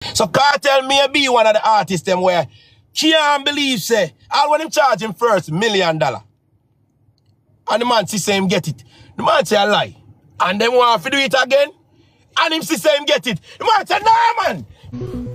So Kartel may be one of the artists them where can't believe say, all when him charge him first $1 million. And the man say him get it. The man say a lie. And them want to do it again. And him say him get it. The man say, no man.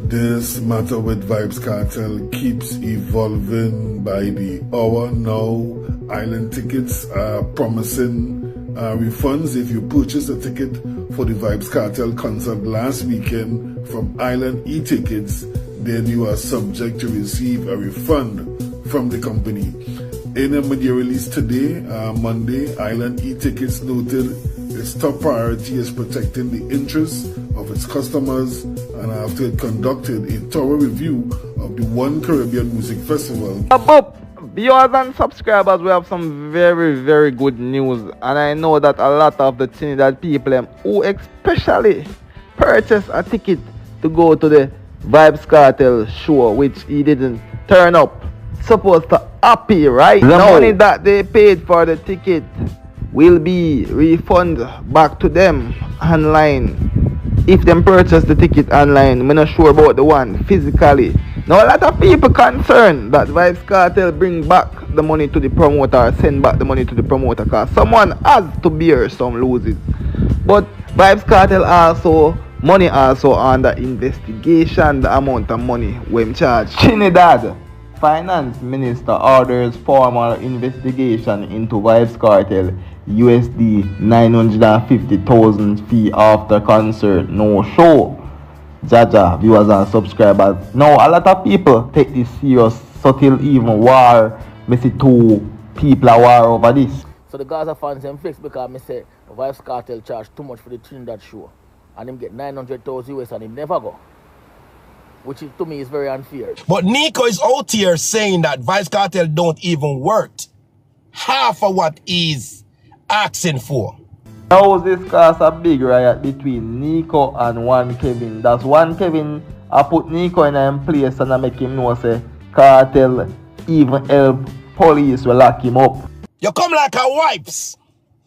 This matter with Vybz Kartel keeps evolving by the hour now. Island Tickets are promising refunds if you purchase a ticket for the Vybz Kartel concert last weekend from Island e-tickets, then you are subject to receive a refund from the company. In a media release today, Monday, Island e-tickets noted its top priority is protecting the interests of its customers, and after it conducted a thorough review of the One Caribbean Music Festival. Viewers and subscribers, we have some very good news, and I know that a lot of the Trinidad people who especially purchased a ticket to go to the Vybz Kartel show, which he didn't turn up, supposed to happy right now. The money that they paid for the ticket will be refunded back to them online if them purchase the ticket online. I'm not sure about the one physically. Now a lot of people concerned that Vybz Kartel bring back the money to the promoter or send back the money to the promoter, because someone has to bear some losses. But Vybz Kartel money also under investigation, the amount of money when charged. Trinidad Finance Minister orders formal investigation into Vybz Kartel USD 950,000 fee after concert no show. Jaja, viewers and subscribers. Now a lot of people take this serious, subtle even war. Me see two people are war over this. So the Gaza fans them fix because me say Vybz Kartel charge too much for the Trinidad show, and him get 900,000 US and him never go, which is, to me is very unfair. But Nico is out here saying that Vybz Kartel don't even worth half of what he's asking for. Now this caused a big riot between Nico and One Kevin. That's One Kevin I put Nico in a place and I make him know say Kartel even help police will lock him up. You come like a wipes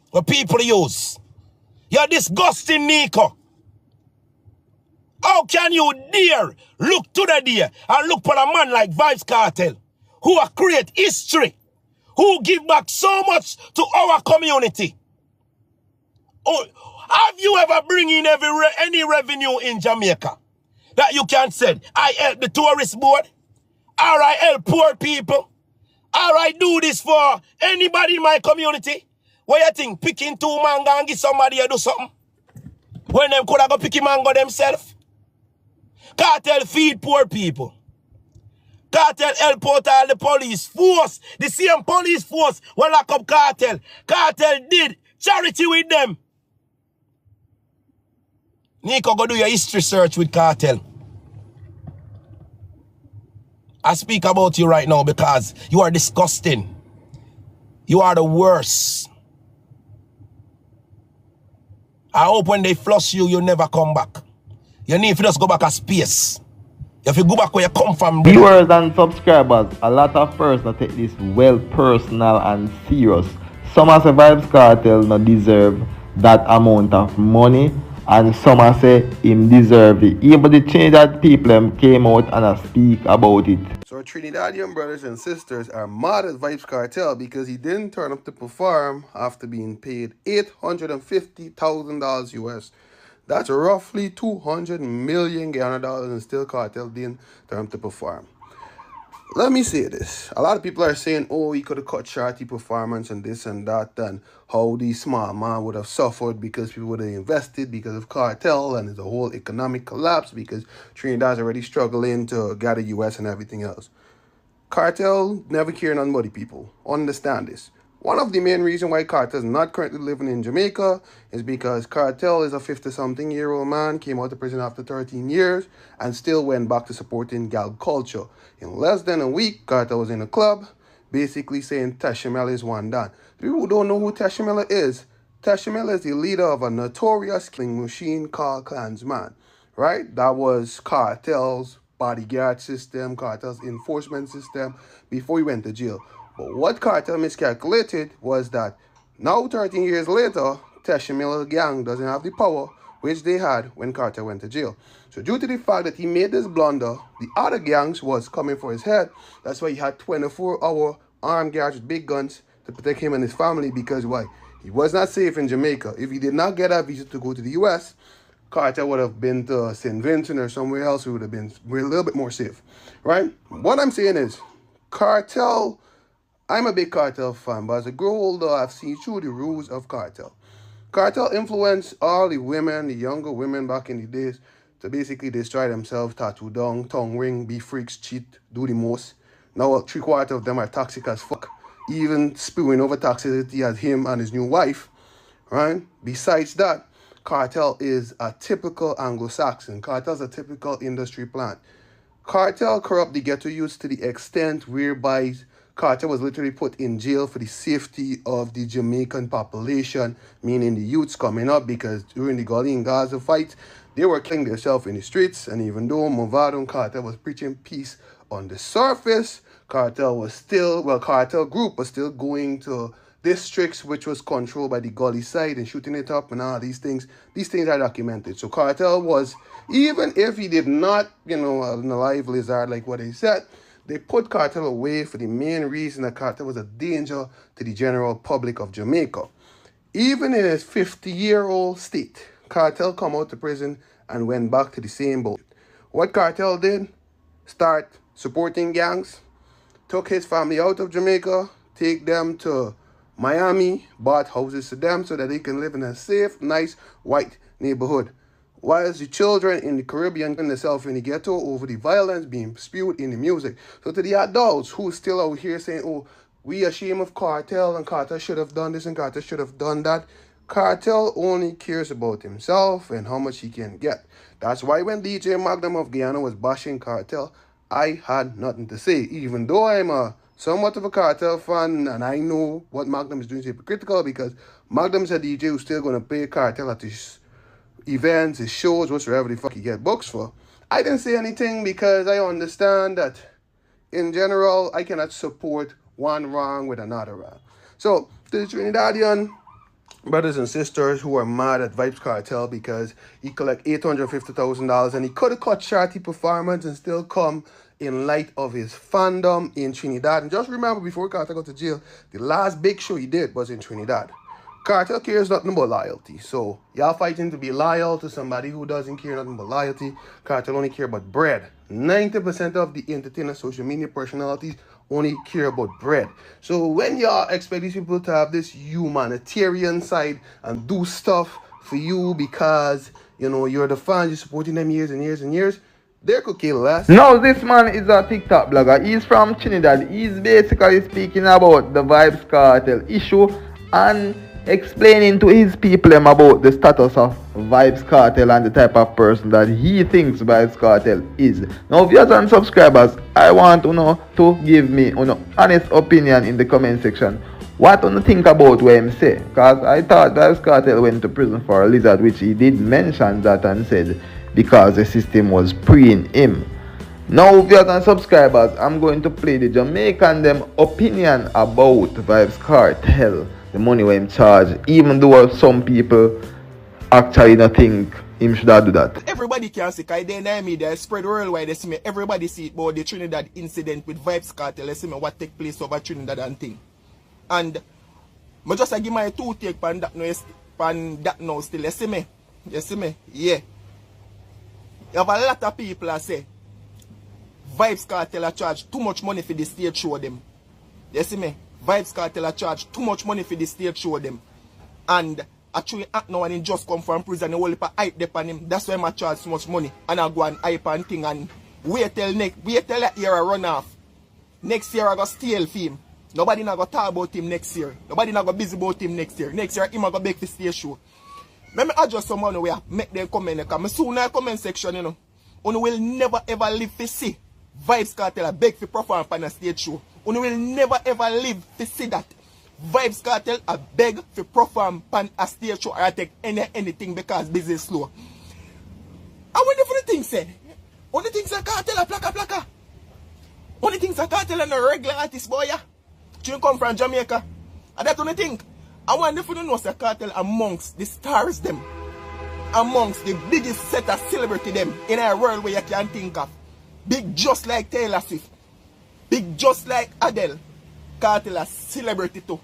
what people use. You're disgusting, Nico. How can you dare look to the day and look for a man like Vybz Kartel who create history, who give back so much to our community? Oh, have you ever bring in any revenue in Jamaica that you can say, I help the tourist board, or I help poor people, or I do this for anybody in my community? What you think, picking 2 mango and give somebody to do something? When them could have go pick mango themselves? Kartel feed poor people. Kartel help out all the police force. The same police force will lock up Kartel. Kartel did charity with them. Nico, go do your history search with Kartel. I speak about you right now because you are disgusting. You are the worst. I hope when they flush you, you never come back. You need to just go back a space. You have to go back where you come from. Viewers and subscribers, a lot of persons take this well personal and serious. Some say Vybz Kartel not deserve that amount of money, and some say him deserve it. Even the Trinidad people came out and speak about it. So our Trinidadian brothers and sisters are mad at Vybz Kartel because he didn't turn up to perform after being paid $850,000 US. That's roughly 200 million Ghana dollars, and still Kartel didn't turn up to perform. Let me say this. A lot of people are saying, oh, he could have cut short the performance and this and that, and how the small man would have suffered because people would have invested because of Kartel, and there's a whole economic collapse because Trinidad's already struggling to get the US and everything else. Kartel never cared on muddy people. Understand this. One of the main reasons why Kartel is not currently living in Jamaica is because Kartel is a 50-something-year-old man, came out of prison after 13 years, and still went back to supporting gal culture. In less than a week, Kartel was in a club, basically saying Tashimela is one done. People who don't know who Tashimela is the leader of a notorious killing machine called Klansman, right? That was Kartel's bodyguard system, Kartel's enforcement system before he went to jail. But what Kartel miscalculated was that now 13 years later, Tashimela gang doesn't have the power which they had when Kartel went to jail. So due to the fact that he made this blunder, the other gangs was coming for his head. That's why he had 24-hour armed guards with big guns to protect him and his family, because why? He was not safe in Jamaica. If he did not get a visa to go to the US, Kartel would have been to St. Vincent or somewhere else. It would have been a little bit more safe, right? What I'm saying is, Kartel, I'm a big Kartel fan, but as I grow older, I've seen through the rules of Kartel. Kartel influenced all the women, the younger women back in the days, to basically destroy themselves, tattoo down, tongue ring, be freaks, cheat, do the most. Now 3/4 of them are toxic as fuck, even spewing over toxicity as him and his new wife, right? Besides that, Kartel is a typical Anglo-Saxon. Kartel is a typical industry plant. Kartel corrupt the ghetto youths to the extent whereby Kartel was literally put in jail for the safety of the Jamaican population, meaning the youths coming up, because during the Gully and Gaza fights, they were killing themselves in the streets. And even though Movado and Kartel was preaching peace on the surface, Kartel group was still going to districts which was controlled by the Gully side and shooting it up and all these things. These things are documented. So Kartel was, even if he did not, an alive lizard like what they said, they put Kartel away for the main reason that Kartel was a danger to the general public of Jamaica. Even in his 50-year-old state, Kartel come out of prison and went back to the same boat. What Kartel did? Start supporting gangs, took his family out of Jamaica, take them to Miami, bought houses to them so that they can live in a safe, nice, white neighborhood. Whilst the children in the Caribbean and themselves in the ghetto over the violence being spewed in the music. So to the adults who still out here saying, oh, we ashamed of Kartel and Kartel should have done this and Kartel should have done that. Kartel only cares about himself and how much he can get. That's why when DJ Magnum of Guyana was bashing Kartel, I had nothing to say. Even though I'm somewhat of a Kartel fan and I know what Magnum is doing is hypocritical, because Magnum's a DJ who's still going to pay Kartel at his events, his shows, whatsoever the fuck he get books for. I didn't say anything because I understand that in general, I cannot support one wrong with another wrong. So, to the Trinidadian brothers and sisters who are mad at Vybz Kartel because he collect $850,000 and he could have cut charity performance and still come in light of his fandom in Trinidad. And just remember, before Kartel got to jail, the last big show he did was in Trinidad. Kartel cares nothing about loyalty. So, y'all fighting to be loyal to somebody who doesn't care nothing about loyalty. Kartel only care about bread. 90% of the entertainer social media personalities only care about bread. So when y'all expect these people to have this humanitarian side and do stuff for you because, you're the fan, you're supporting them years and years and years, they could kill less. Now this man is a TikTok blogger. He's from Trinidad. He's basically speaking about the Vybz Kartel issue and explaining to his people about the status of Vybz Kartel and the type of person that he thinks Vybz Kartel is. Now viewers and subscribers, I want to give me honest opinion in the comment section. What do you think about what him say? Because I thought Vybz Kartel went to prison for a lizard, which he did mention that and said because the system was freeing him. Now viewers and subscribers, I'm going to play the Jamaican them opinion about Vybz Kartel. The money when him charge, even though some people actually not think him should have do that. Everybody can see, because they know me, they spread worldwide, they see me, everybody see it about the Trinidad incident with Vybz Kartel, they see me what take place over Trinidad and thing. And I just give my two take pan that now still, you see me, yeah. You have a lot of people that say, Vybz Kartel charge too much money for the stage show them. You see me? Vybz Kartel charge too much money for the stage show them. And actually act now and he just come from prison and the whole heap of hype dep on him. That's why I charge so much money. And I go and hype and thing and wait till that year I run off. Next year I go steal for him. Nobody not go talk about him next year. Nobody not go busy about him next year. Next year him a go beg for stage show. Let me adjust some money where make them comment because soon in the comment section, you will never ever live to see Vybz Kartel beg for perform on a stage show. You will never ever live to see that Vybz Kartel a beg for perform on a stage show or take anything because business slow. And what the things say? Only things are Kartel a plaka. Only things are Kartel and a regular artist boy. You come from Jamaica. And that's the only thing. I want to know say Kartel amongst the stars them. amongst the biggest set of celebrity them in our world where you can think of. Big just like Taylor Swift. Big just like Adele. Kartel a celebrity too.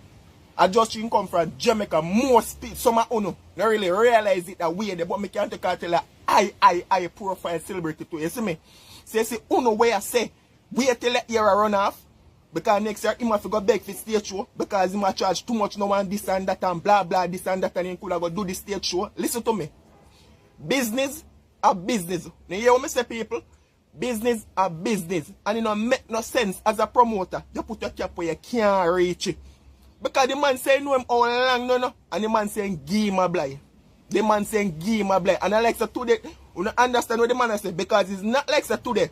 I just come from Jamaica. Most people, some of you don't really realize it that way, but me can't take Kartel a high profile celebrity too. You see me? So you see, where I say, wait till the era run off. Because next year, he must go beg for stage show. Because he must charge too much now and this and that and blah blah this and that and he could have go do the stage show. Listen to me. Business a business. You hear what I say, people? Business a business. And it don't make no sense as a promoter. You put your cap where you can't reach it. Because the man saying know him all along, no. And the man saying give him a blind. The man saying give him a blind. And I like so today, you don't understand what the man say. Because it's not like so today.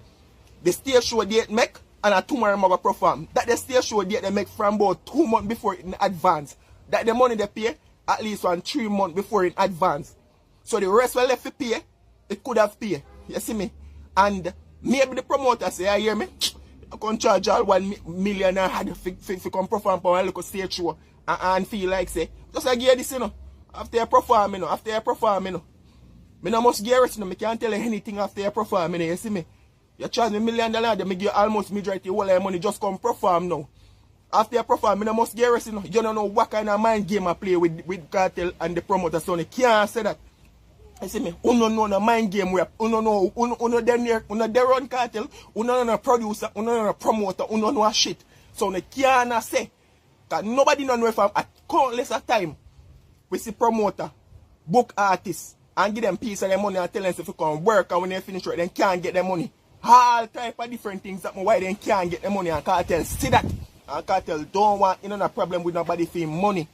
The stage show date make and tomorrow I'm going to perform. That the stage show date they make from about 2 months before in advance. That the money they pay at least 3 months before in advance. So the rest will left to pay, it could have paid. You see me? And maybe the promoter say, I hear me? I can charge all 1 million and had to come perform for a little stage show and feel like say, just like give this, you know. After you perform, you know. After you perform, you know. I no must get it, you know. I can't tell you anything after you perform, you know. You see me? You charge me $1 million, they make you almost majority all your money just come perform now. After you perform, I must get rest, you know. You don't know what kind of mind game I play with Kartel and the promoter, so you can't say that. You see me? You don't know the mind game rap. You don't know, you don't run Kartel, you don't know producer, you don't know promoter, you don't know shit. So you can't say, because nobody don't know if I'm at countless of time, we see promoter, book artists, and give them piece of their money and tell them if you can work and when they finish work, they can't get their money. All type of different things that why they can't get the money and Kartel see that. And Kartel don't want no problem with nobody for money.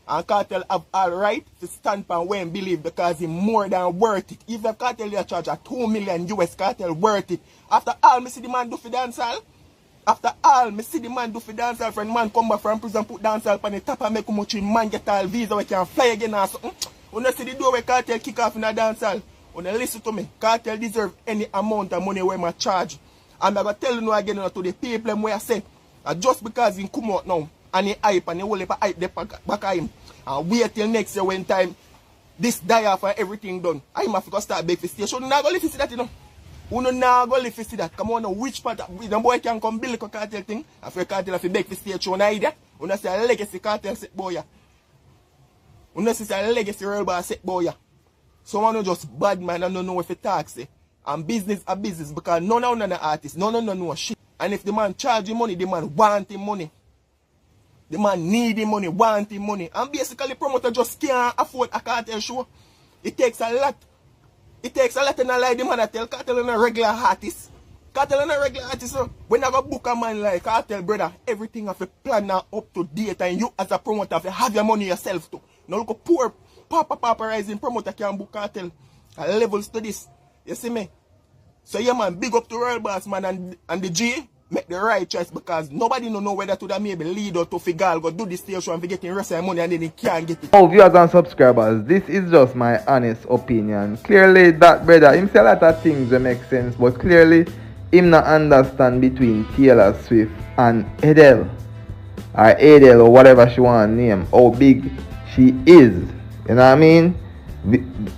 And Kartel have all right to stand and when believe because he more than worth it. If the Kartel they charge a 2 million US, Kartel worth it. After all me see the man do for dancehall. After all me see the man do for dancehall. Friend man come back from prison put dancehall on the top and make much man get all visa we can fly again or something. When you see the door where Kartel kick off in a dancehall. When you listen to me, Kartel deserve any amount of money where I charge. And I'm going to tell you again to the people where I say, just because he come out now, and he hype, and he will hype the back of him, and wait till next year when time, this die off and everything done, I have to start back for station. You're not going to see that, you know. You're not going to see that. Come on now, which part of the boy can come build a Kartel thing, after Kartel have to beg for station, you know, you see a legacy Kartel set boy. You see a legacy real bar set boy. Someone who just bad man and don't know if it talks, eh? And business a business because none of the artists, none of them know shit. And if the man charge him money, the man want him money. The man need him money, want him money. And basically promoter just can't afford a Kartel show. It takes a lot. It takes a lot and I like the man I tell Kartel is a regular artist. Kartel is a regular artist. So when I go book a man like Kartel, brother, everything have a plan now up to date and you as a promoter have your money yourself too. Now look at poor Papa rising promoter can book Kartel levels to this. You see me? So yeah man, big up to Royal Boss man and the G make the right choice because nobody know whether to that maybe lead or to figure go do this station and getting rest of money and then he can't get it. Oh viewers and subscribers, this is just my honest opinion. Clearly that brother, him say a lot of things that make sense, but clearly him not understand between Taylor Swift and Adele. Or Adele or whatever she want to name, how big she is. You know what I mean?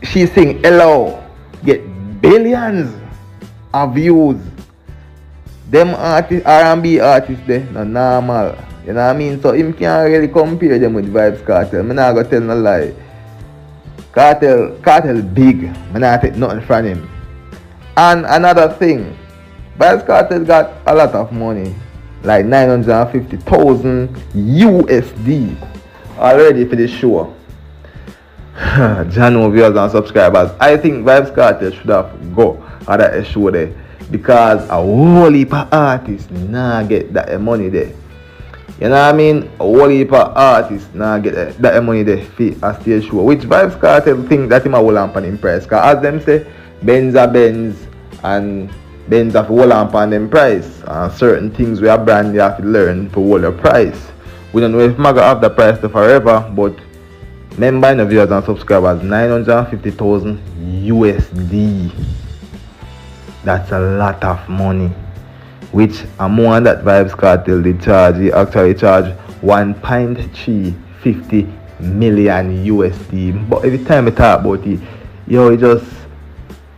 She sing hello, get billions of views. Them artists, R&B artists there, no normal. You know what I mean? So him can't really compare them with Vybz Kartel. I'm not gonna tell no lie. Kartel big. I'm not take nothing from him. And another thing, Vybz Kartel got a lot of money. Like 950,000 USD already for the show. Jano viewers and subscribers, I think Vybz Kartel should have go at that show there because a whole heap of artists nah get that money there. You know what I mean? A whole heap of artists nah get that money there for a stage show. Which Vybz Kartel think that him a whole lamp on him price. Cause as them say, Benz are Benz and Benz have to hold on them price. And certain things we are brand you have to learn to hold the price. We don't know if Maga have the price to forever, but remember the viewers and subscribers, 950,000 USD. That's a lot of money. Which more than that Vybz Kartel they charge, he actually charge 1.350 million USD. But every time I talk about it, yo, it just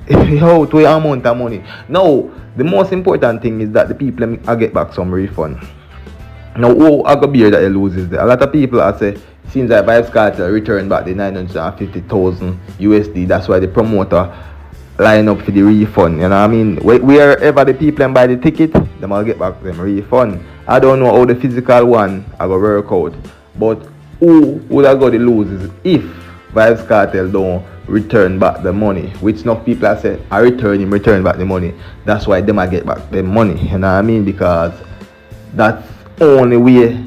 how to amount of money. Now, the most important thing is that the people I get back some refund. Now, I go beer that they lose is there. A lot of people I say seems like Vybz Kartel return back the 950,000 USD. That's why the promoter line up for the refund. You know what I mean? Wherever the people buy the ticket, them will get back them refund. I don't know how the physical one I go work out, but who would have got the loses if Vybz Kartel don't return back the money? Which enough people have said I return back the money. That's why them I get back the money. You know what I mean? Because that's only way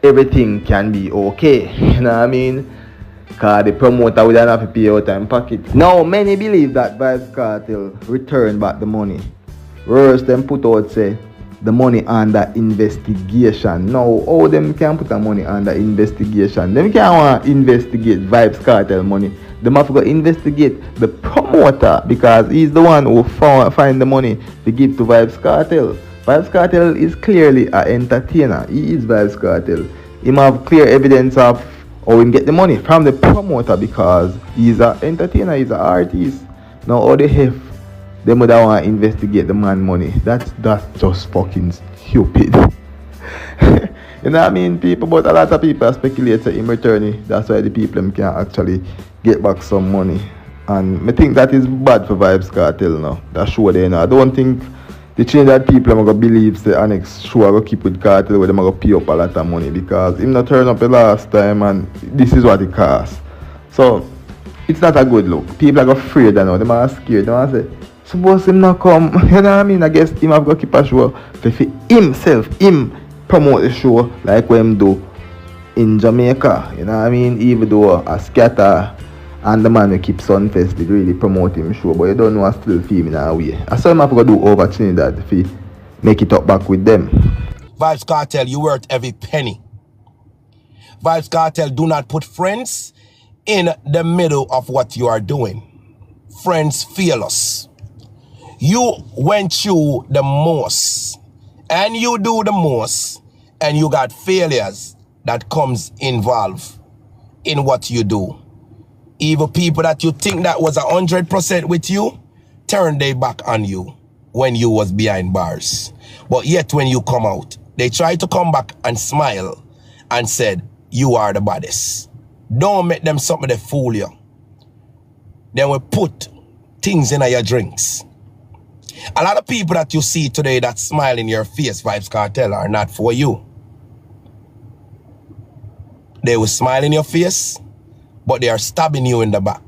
everything can be okay. You know what I mean? Because the promoter would have to pay out time pocket. Now many believe that Vybz Kartel return back the money. Whereas them put out say the money under investigation. Now how them can put the money under investigation? Them can't want to investigate Vybz Kartel money. Them have to go investigate the promoter because he's the one who find the money to give to Vybz Kartel. Vybz Kartel is clearly an entertainer. He is Vybz Kartel. He have clear evidence of how he get the money from the promoter because he's an entertainer, he's an artist. Now all the hell them would want to investigate the man money. That's just fucking stupid. You know what I mean, people? But a lot of people speculate that him returning. That's why the people can actually get back some money. And I think that is bad for Vybz Kartel now. That's sure they know. I don't think the Trinidad people are going to believe the annex show are going to keep with Kartel where they're going to pay up a lot of money because him not turn up the last time and this is what it costs. So it's not a good look. People are going to afraid now. They are scared. They are say, suppose him not come. You know what I mean? I guess him have got to keep a show for himself. Him promote the show like what him do in Jamaica. You know what I mean? Even though a scatter and the man who keep Sunfest did really promote him show, but you don't know I still feel in a way. I saw him have to do over Trinidad if he make it up back with them. Vybz Kartel, you worth every penny. Vybz Kartel, do not put friends in the middle of what you are doing. Friends fail us. You went through the most and you do the most and you got failures that comes involved in what you do. Even people that you think that was 100% with you, turn their back on you when you was behind bars. But yet when you come out, they try to come back and smile and said, you are the baddest. Don't make them something that fool you. Then we put things in your drinks. A lot of people that you see today that smile in your face, Vybz Kartel, are not for you. They will smile in your face, but they are stabbing you in the back.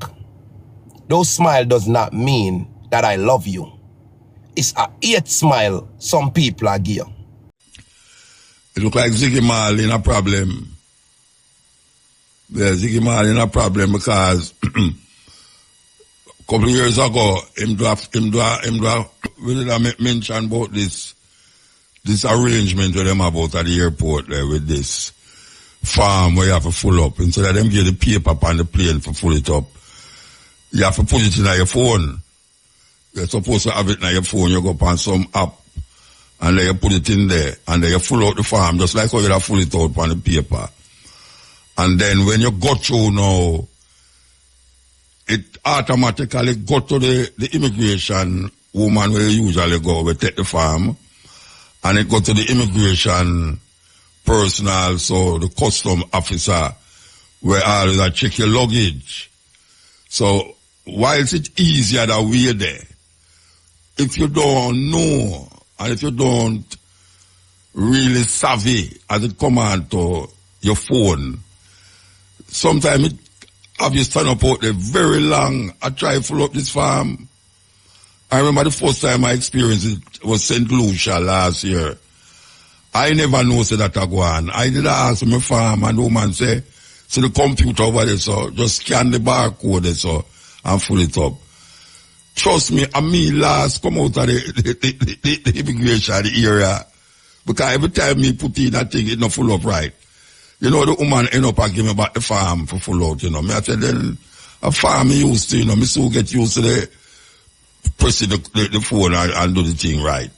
Those smile does not mean that I love you. It's a hate smile some people are give. It look like Ziggy Marley in a problem. Yeah, Ziggy Marley in a problem because a couple of years ago, him mention about this arrangement with them about at the airport there with this farm where you have to full up. Instead of them give the paper on the plane for full it up, you have to put it in your phone. You're supposed to have it in your phone. You go up on some app and then you put it in there and then you full out the farm just like how you have full it out on the paper. And then when you go through now, it automatically go to the immigration woman where you usually go, we take the farm, and it go to the immigration personnel, so the custom officer, where all that check your luggage. So whilst it's easier that way there, if you don't know and if you don't really savvy as it come on to your phone, sometimes it have you stand up out there very long. I try to fill up this farm. I remember the first time I experienced it was St. Lucia last year. I never know that I go on. I did ask my farm and the woman say, see the computer over there, so just scan the barcode there, so and fill it up. Trust me, I mean last come out of the immigration the area. Because every time me put in that thing, it not full up right. You know, the woman end up and give me back the farm for full out, you know. Me I said, then a farm me used to, you know, me still get used to the pressing the phone and do the thing right.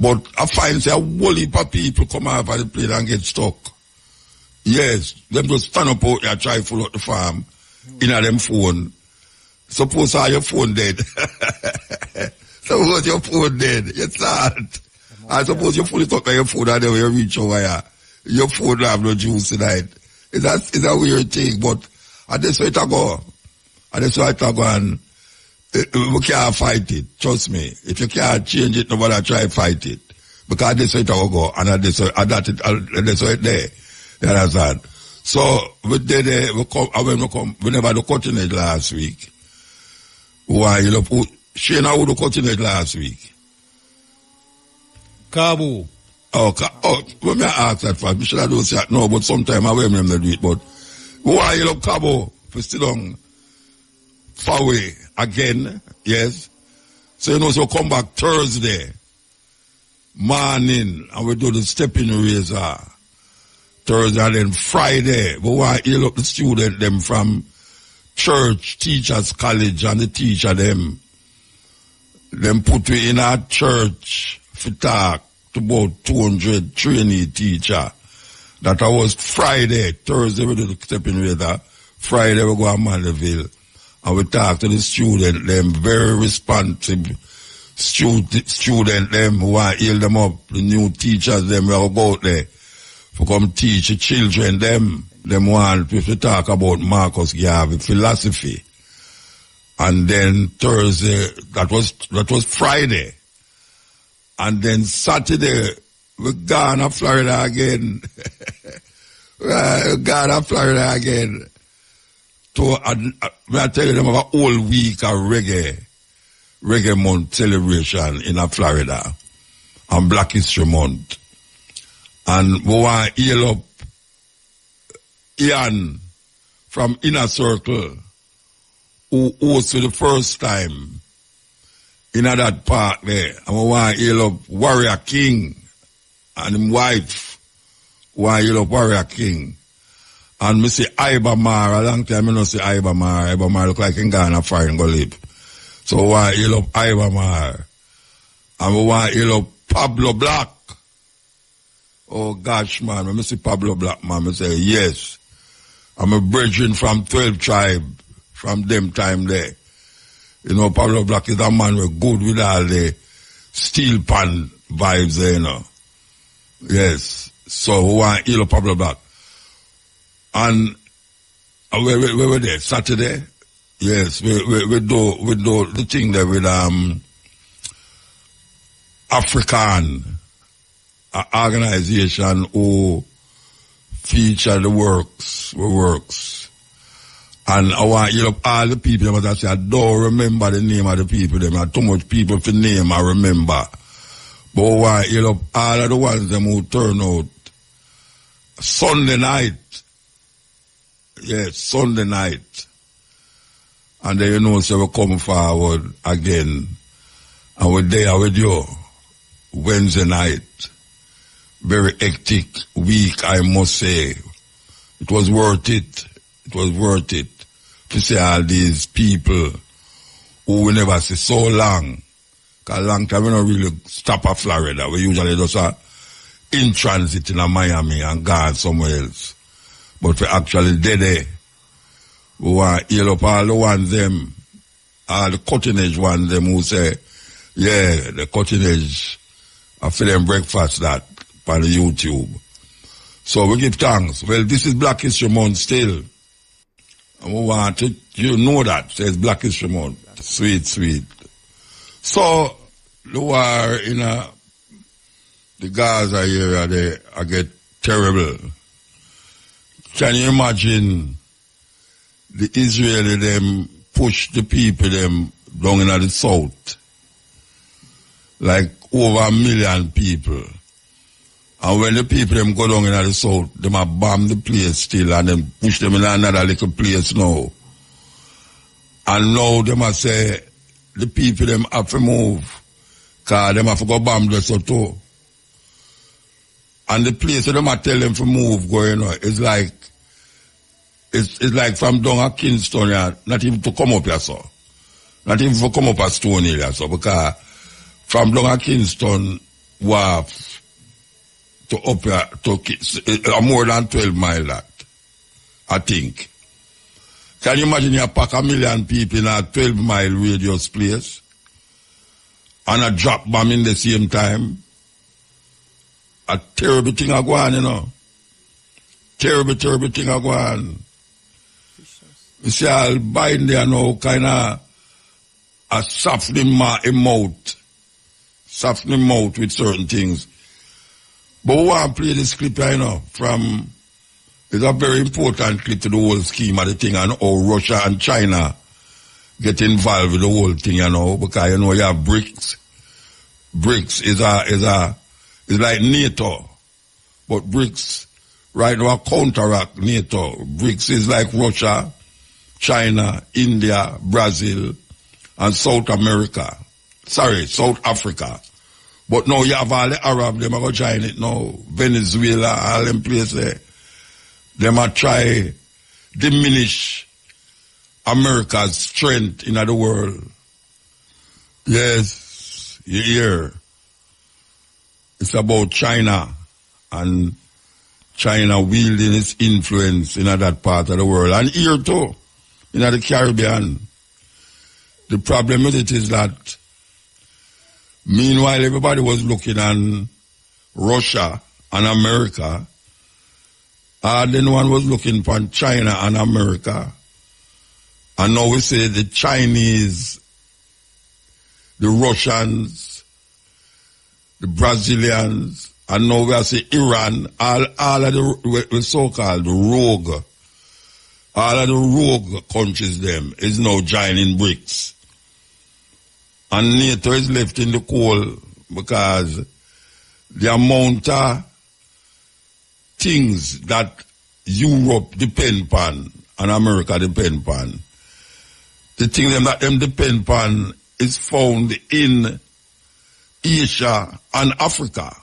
But I find say a whole heap of people come out of the plane and get stuck. Yes, them just stand up out there, try to full out the farm in a them phone. Suppose your phone dead. Suppose your phone dead. You start. I suppose you pull it up on your phone and then when you reach over here, your phone don't have no juice tonight. It's a weird thing, but that's why it go. And that's why it go, and we can't fight it. Trust me. If you can't change it, nobody try to fight it. Because that's why it go, and that's why it's there. You understand? So, we never do cutting it last week. Why, you know, Shana would do cutting it last week. Cabo. When I ask that for, should I do that? No, but sometime I will remember do it, but why you love Cabo for still on far away again, yes. So you know, so come back Thursday morning and we do the stepping razor. Thursday and then Friday, but why heal up the student them from church, teachers college and the teacher them put we in our church for talk to about 200 trainee teacher. That was Friday. Thursday we do the stepping razor. Friday we go to Mandeville and we talk to the student them, very responsive student them who want to heal them up, the new teachers them will go out there for come teach the children them want to talk about Marcus Garvey philosophy. And then Thursday, that was Friday. And then Saturday, we gone to Florida again. We gone to Florida again. I tell you them have a whole week of reggae month celebration in Florida. And Black History Month. And we want to heal up Ian from Inner Circle, who hosts for the first time in that park there. And we want to heal up Warrior King and his wife. We want to heal up Warrior King. And me say Iba Mar, a long time I don't say Iba Mar. Iba Mar look like in Ghana foreign go live. So we want to heal up Iba Mar. And we want to heal up Pablo Black. Oh gosh, man, when I see Pablo Black, man, I say, yes. I'm a brethren from 12 tribe, from them time there. You know, Pablo Black is a man who good with all the steel pan vibes there, you know. Yes. So we want to heal up Pablo Black. And we were there Saturday. Yes, we do the thing there with African organization who feature the works. And I want you know all the people that I say I don't remember the name of the people, them are too much people for name I remember. But I want you know all of the ones them who turn out Sunday night. Yes, Sunday night. And then you know so we come forward again. And we're there with you Wednesday night. Very hectic week, I must say. It was worth it. It was worth it to see all these people who we never see so long. Because a long time we don't really stop at Florida. We usually just are in transit in Miami and gone somewhere else. But we actually did it. We want to heal up all the ones them, all the cutting edge ones them who say, yeah, the cutting edge, I feel them breakfast that. On the YouTube. So we give thanks. Well, this is Black History Month still. And we want to, you know that, says Black History Month. Sweet, sweet. So, the war in the Gaza area, I get terrible. Can you imagine the Israeli them push the people them down in the south? Like over 1 million people. And when the people them go down in the south, them a bomb the place still and then push them in another little place now. And now them a say the people them have to move. Cause them have to go bomb the south too. And the place them a tell them to move going on, it's like from down at Kingston here, not even to come up here so. Not even to come up at Stone area so because from down at Kingston Wharf to up here, to more than 12 miles that, I think. Can you imagine you pack 1 million people in a 12-mile radius place and a drop bomb in the same time? A terrible thing a go on, you know. Terrible thing a go on. You see, I'll bind there now, kind of a softening mouth with certain things. But we want to play this clip here, you know, from, it's a very important clip to the whole scheme of the thing, and how Russia and China get involved with the whole thing, you know, because, you know, you have BRICS. BRICS is like NATO, but BRICS right now counteract NATO. BRICS is like Russia, China, India, Brazil, and South Africa. But now you have all the Arab, them are going to join it now. Venezuela, all them places. Them are try diminish America's strength in the world. Yes, you hear. It's about China and China wielding its influence in that part of the world. And here too, in the Caribbean. The problem with it is that meanwhile everybody was looking at Russia and America, then one was looking for China and America. And now we say the Chinese, the Russians, the Brazilians, and now we are saying Iran, all of the so-called rogue, all of the rogue countries them is now joining BRICS. And NATO is left in the cold because the amount of things that Europe depend upon and America depend upon, the thing that them depend upon is found in Asia and Africa.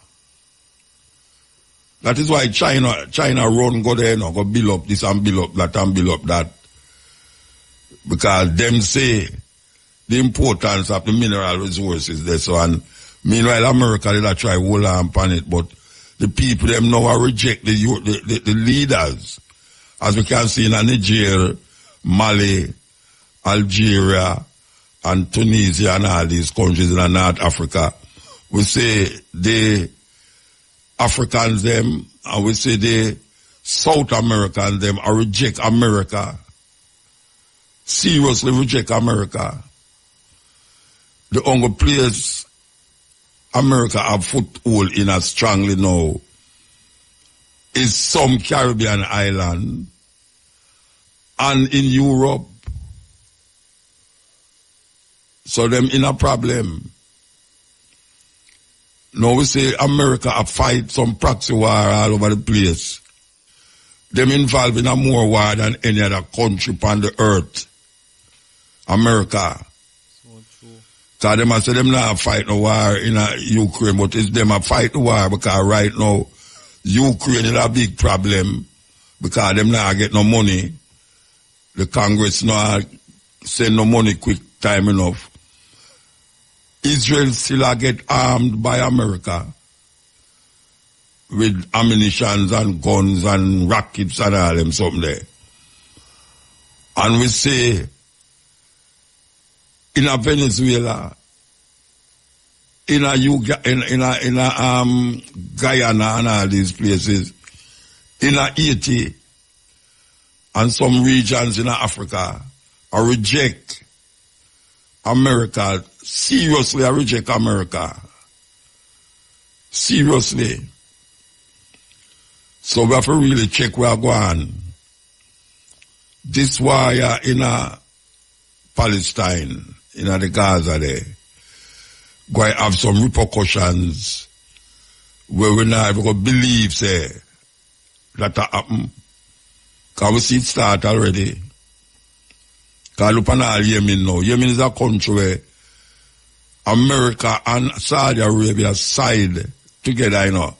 That is why China run go there now, go build up this and build up that and build up that. Because them say the importance of the mineral resources there. So, and meanwhile America they try hold on upon it, but the people them now reject the leaders. As we can see in Nigeria, Mali, Algeria, and Tunisia and all these countries in North Africa. We say the Africans them, and we say the South Americans them reject America. Seriously reject America. The only place America have foothold in as strongly now is some Caribbean island and in Europe. So them in a problem. Now we say America have fight some proxy war all over the place. Them involved in a more war than any other country on the earth. America. So them say them not fight no war in Ukraine, but it's them a fight the war because right now Ukraine is a big problem because them not get no money. The Congress not send no money quick time enough. Israel still get armed by America with ammunition and guns and rockets and all them something there. And we say in a Venezuela, in a Guyana and all these places, in a Haiti and some regions in Africa, I reject America. Seriously, I reject America. Seriously. So we have to really check where we're going. This war in Palestine, in the Gaza there, going to have some repercussions where we're not even going to believe, say, that happen. Because we see it start already. Because look at Yemen now. Yemen is a country where America and Saudi Arabia side together, you know,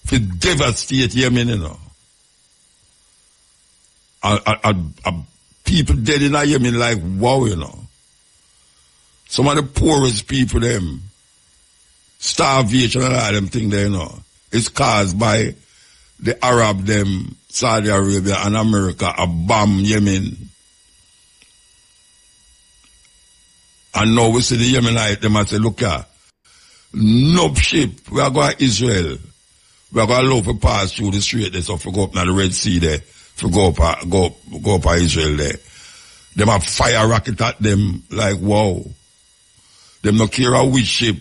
to devastate Yemen, you know. People dead in Yemen like wow, you know. Some of the poorest people, them, starvation and all them things there, you know, is caused by the Arab, them, Saudi Arabia and America, a bomb Yemen. And now we see the Yemenite, them and say, look here, no ship, we are going to Israel. We are going to allow to pass through the strait there, so if we go up now the Red Sea there, if we go up Israel there. Them have fire rocket at them, like, wow. Them no care a which ship.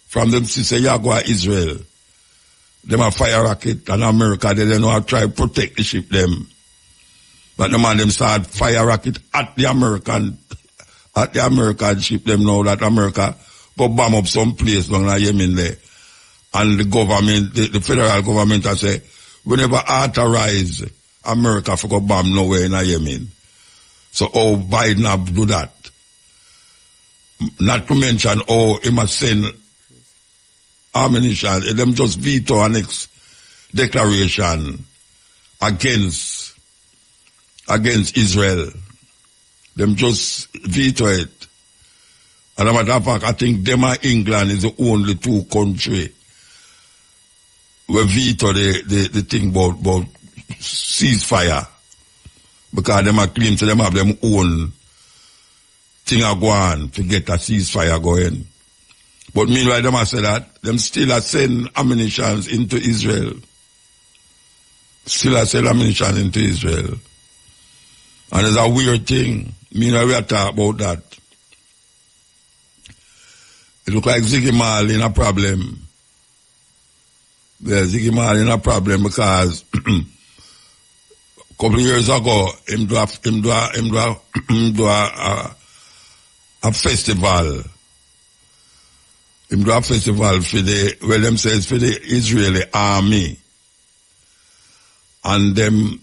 From them to say, yeah, go to Israel. Them have fire rocket, and America, they don't know how to try to protect the ship, them. But the man, them start fire rocket at the American ship, them know that America go bomb up some place down in Yemen there. And the government, the federal government, I say, we never authorize America for go bomb nowhere in Yemen. So, Biden have do that. Not to mention, he must send ammunition. Them just veto an declaration against Israel. Them just veto it. And as a matter of fact, I think them and England is the only two countries where veto the thing about ceasefire. Because them are claim to them have them own thing a go on to get a ceasefire going. But meanwhile, them have said that, them still are send ammunition into Israel. Still are send ammunition into Israel. And it's a weird thing. Meanwhile, we are talking about that. It look like Ziggy Marley in a problem. Yeah, Ziggy Marley in a problem because couple of years ago, him do a festival. Him do a festival for them says for the Israeli army. And them,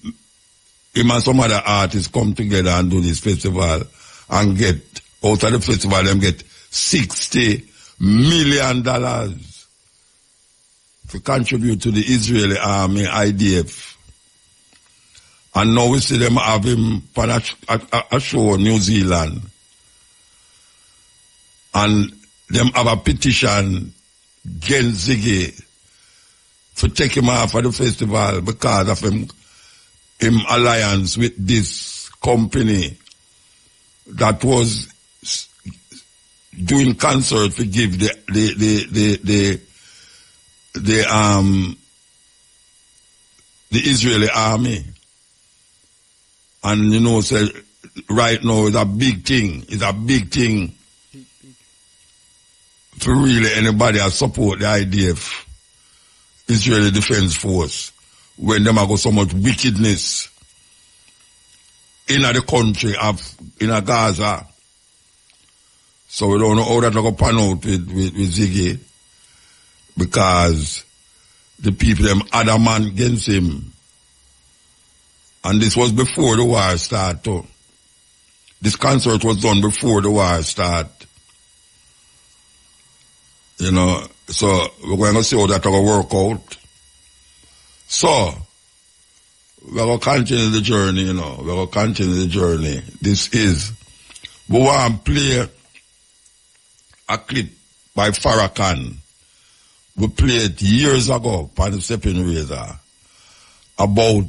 him and some other artists come together and do this festival and get, out of the festival, them get $60 million to contribute to the Israeli army, IDF. And now we see them have him on a show in New Zealand. And them have a petition against Ziggy to take him off of the festival because of him alliance with this company that was doing concert to give the Israeli army. And you know, say right now it's a big thing. It's a big thing for really anybody that support the IDF, Israeli Defense Force, when them have got so much wickedness in the country in Gaza. So we don't know how that will pan out with Ziggy, because the people them other man against him. And this was before the war started too. This concert was done before the war started. You know, so we're going to see how that will work out. So, we're going to continue the journey, you know. We're going to continue the journey. This is, we want to play a clip by Farrakhan. We played it years ago on the Stepping Razor about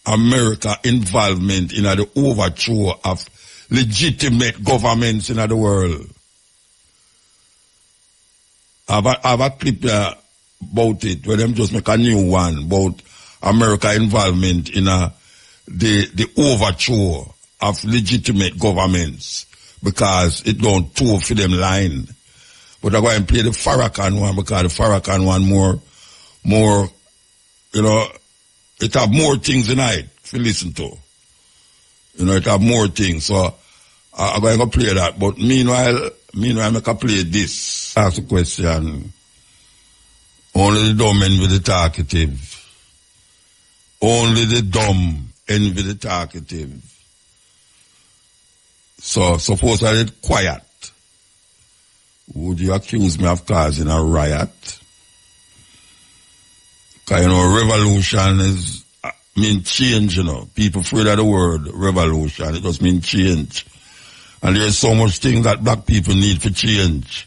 America involvement in the overthrow of legitimate governments in the world. I have a clip about it where them just make a new one about America involvement in the overthrow of legitimate governments, because it don't toe for them line. But I'm going to play the Farrakhan one because the Farrakhan one more, you know, it have more things in it to listen to. You know, it have more things. So I'm going to play that. But meanwhile, I can play this. Ask the question. Only the dumb envy the talkative. Only the dumb envy the talkative. So suppose I did quiet. Would you accuse me of causing a riot? Because, you know, revolution mean change, you know. People afraid of the word revolution. It just mean change. And there's so much things that black people need for change.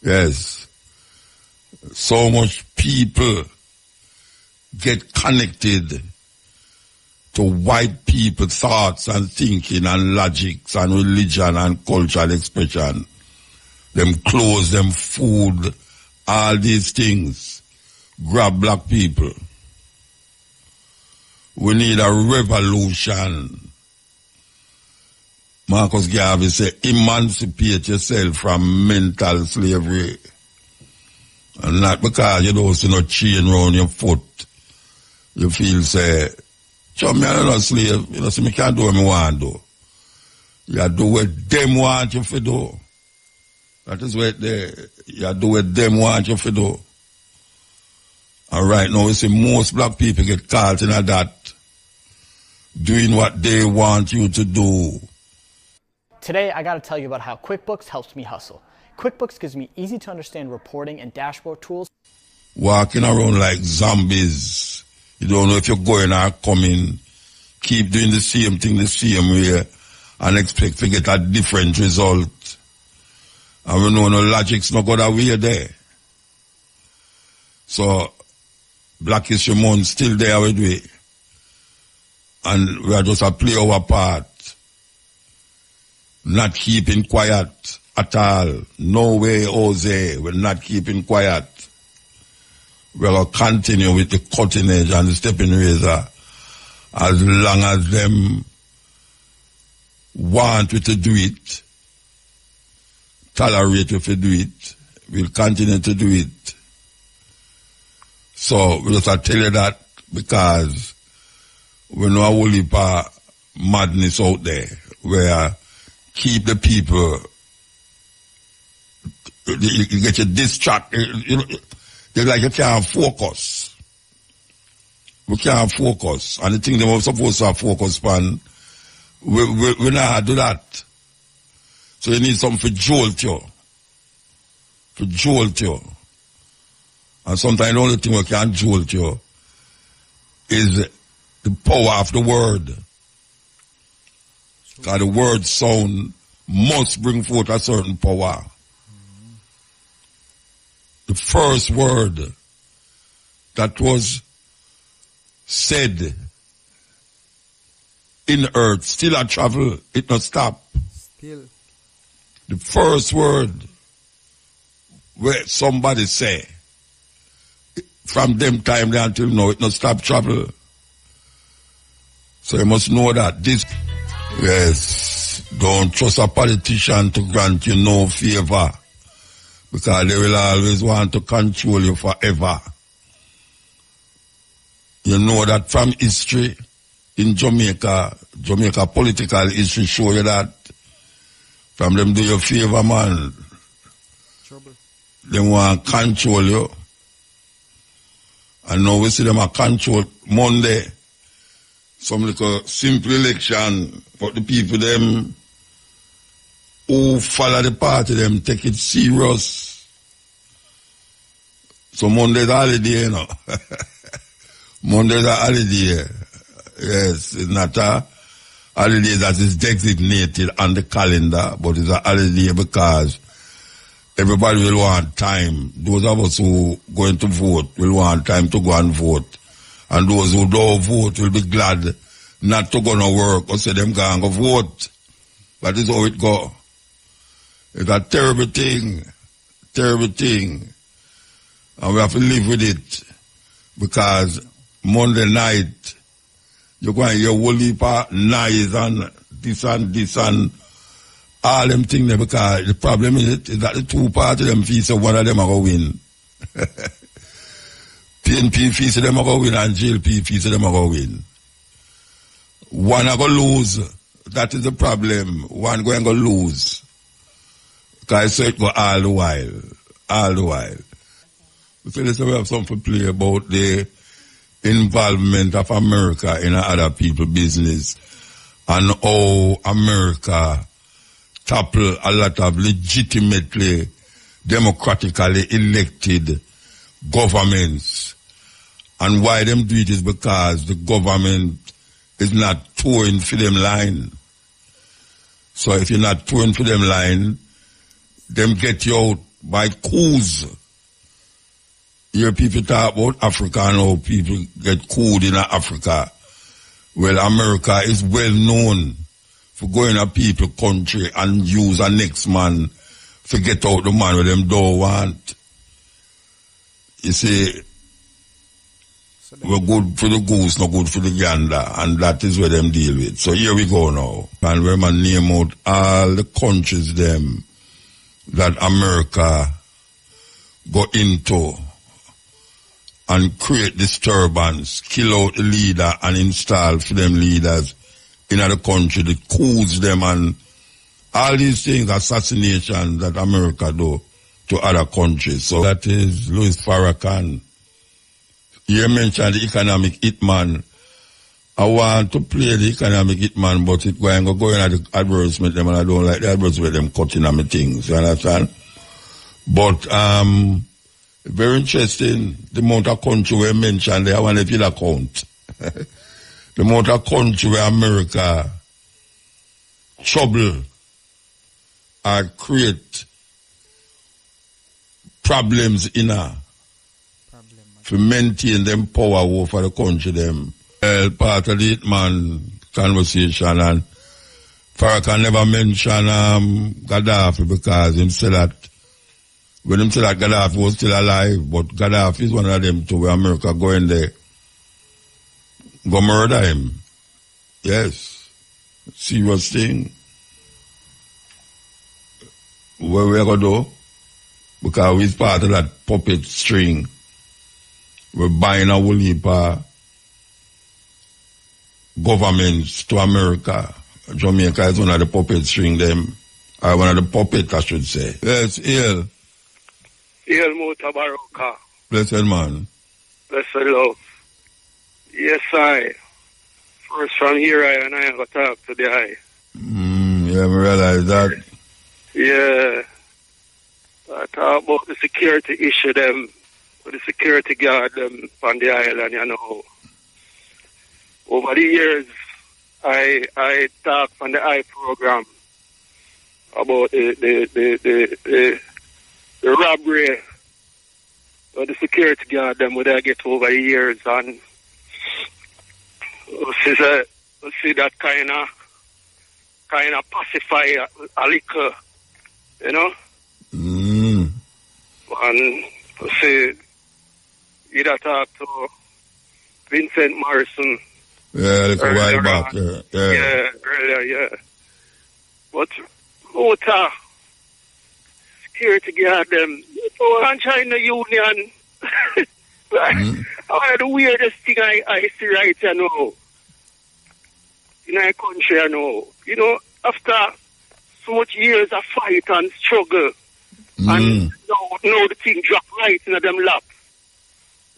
Yes. So much people get connected to white people thoughts and thinking and logics and religion and cultural expression. Them clothes, them food, all these things grab black people. We need a revolution. Marcus Garvey said, emancipate yourself from mental slavery. And not because you don't see no chain around your foot. You feel, say, so me I'm not a slave. You know, see me can't do what me want to do. You do what them want you to do. That is what you do what them want you to do. And right now, we see most black people get caught in that, doing what they want you to do. Today, I got to tell you about how QuickBooks helps me hustle. QuickBooks gives me easy to understand reporting and dashboard tools. Walking around like zombies. You don't know if you're going or coming. Keep doing the same thing the same way and expect to get a different result. And we know no logic's not got away there. So, Black History Month still there with we. And we are just a play our part. Not keeping quiet at all. No way, Jose. We're not keeping quiet. We're going to continue with the cutting edge and the stepping razor as long as them want we to do it, tolerate we to do it, we'll continue to do it. So we just tell you that because we know a whole heap of madness out there where keep the people, you get you distracted, you know, they're like you can't focus. We can't focus. And the thing they were supposed to have focus on, we not do that. So you need something to jolt you. To jolt you. And sometimes the only thing we can jolt you is the power of the word. Because the word sound must bring forth a certain power. The first word that was said in earth still a travel, it not stop. Still. The first word where somebody say, from them time there until now, it not stop travel. So you must know that this, yes, don't trust a politician to grant you no favor, because they will always want to control you forever. You know that from history in Jamaica political history show you that from them do you favor, man. Trouble. They want to control you. And now we see them a control Monday. Some little simple election, but the people them who follow the party them take it serious. So Monday's a holiday, you know. Monday's a holiday. Yes, it's not a holiday that is designated on the calendar, but it's a holiday because everybody will want time. Those of us who going to vote will want time to go and vote. And those who don't vote will be glad not to go to work or say them going to vote. That is how it go. It's a terrible thing. Terrible thing. And we have to live with it. Because Monday night, you're going to hear a whole heap of noise and this and all them things there, because the problem is that the two parties them feel so one of them are going to win. PNP feels them are going to win and JLP feels them are going to win. One are going to lose. That is the problem. One going to lose. Because I say it go all the while. All the while. So listen, we have something to play about the involvement of America in other people's business and how America topple a lot of legitimately, democratically elected governments. And why them do it is because the government is not touring for them line. So if you're not touring for them line, them get you out by coups. Here people talk about Africa and how people get cooled in Africa. Well, America is well known for going to people's country and use a next man to get out the man where them don't want. You see, we're good for the goose, not good for the gander, and that is where them deal with. So here we go now. And we're going to name out all the countries them that America go into and create disturbance, kill out the leader and install for them leaders in the country, the coups them and all these things, assassination that America do to other countries. So that is Louis Farrakhan. You mentioned the economic hitman. I want to play the economic hitman, but it's going to go in at the advertisement them and I don't like the advertisement them cutting on my things, you understand? But very interesting, the amount of country we mentioned there, I want to feel a count. The amount of country where America trouble or create problems in her to maintain them power over the country them. Part of the hitman conversation, and Farrakhan never mentioned Gaddafi because him said that when him said that Gaddafi was still alive, but Gaddafi is one of them too where America go in there, go murder him. Yes. Serious thing. Where we go do? Because we're part of that puppet string. We're buying a whole heap of governments to America. Jamaica is one of the puppet string them. Or one of the puppet, I should say. Yes, Hail. Hail MUTABARUKA. Blessed man. Blessed love. Yes, I. First from here, I have a talk to the eye. Yeah, I realize that. Yeah. I talk about the security issue them, with the security guard them on the island, you know. Over the years, I talk on the eye program about the robbery of the security guard them where they get over the years, and we see that kind of pacify a little, you know. And we see either talk to Vincent Morrison. Yeah, a little while back. Yeah, earlier, yeah. But MUTA, security guard them, and China Union. One of the weirdest thing I see right now in our country, I know. You know, after so much years of fight and struggle, and now the thing drop right into them lap.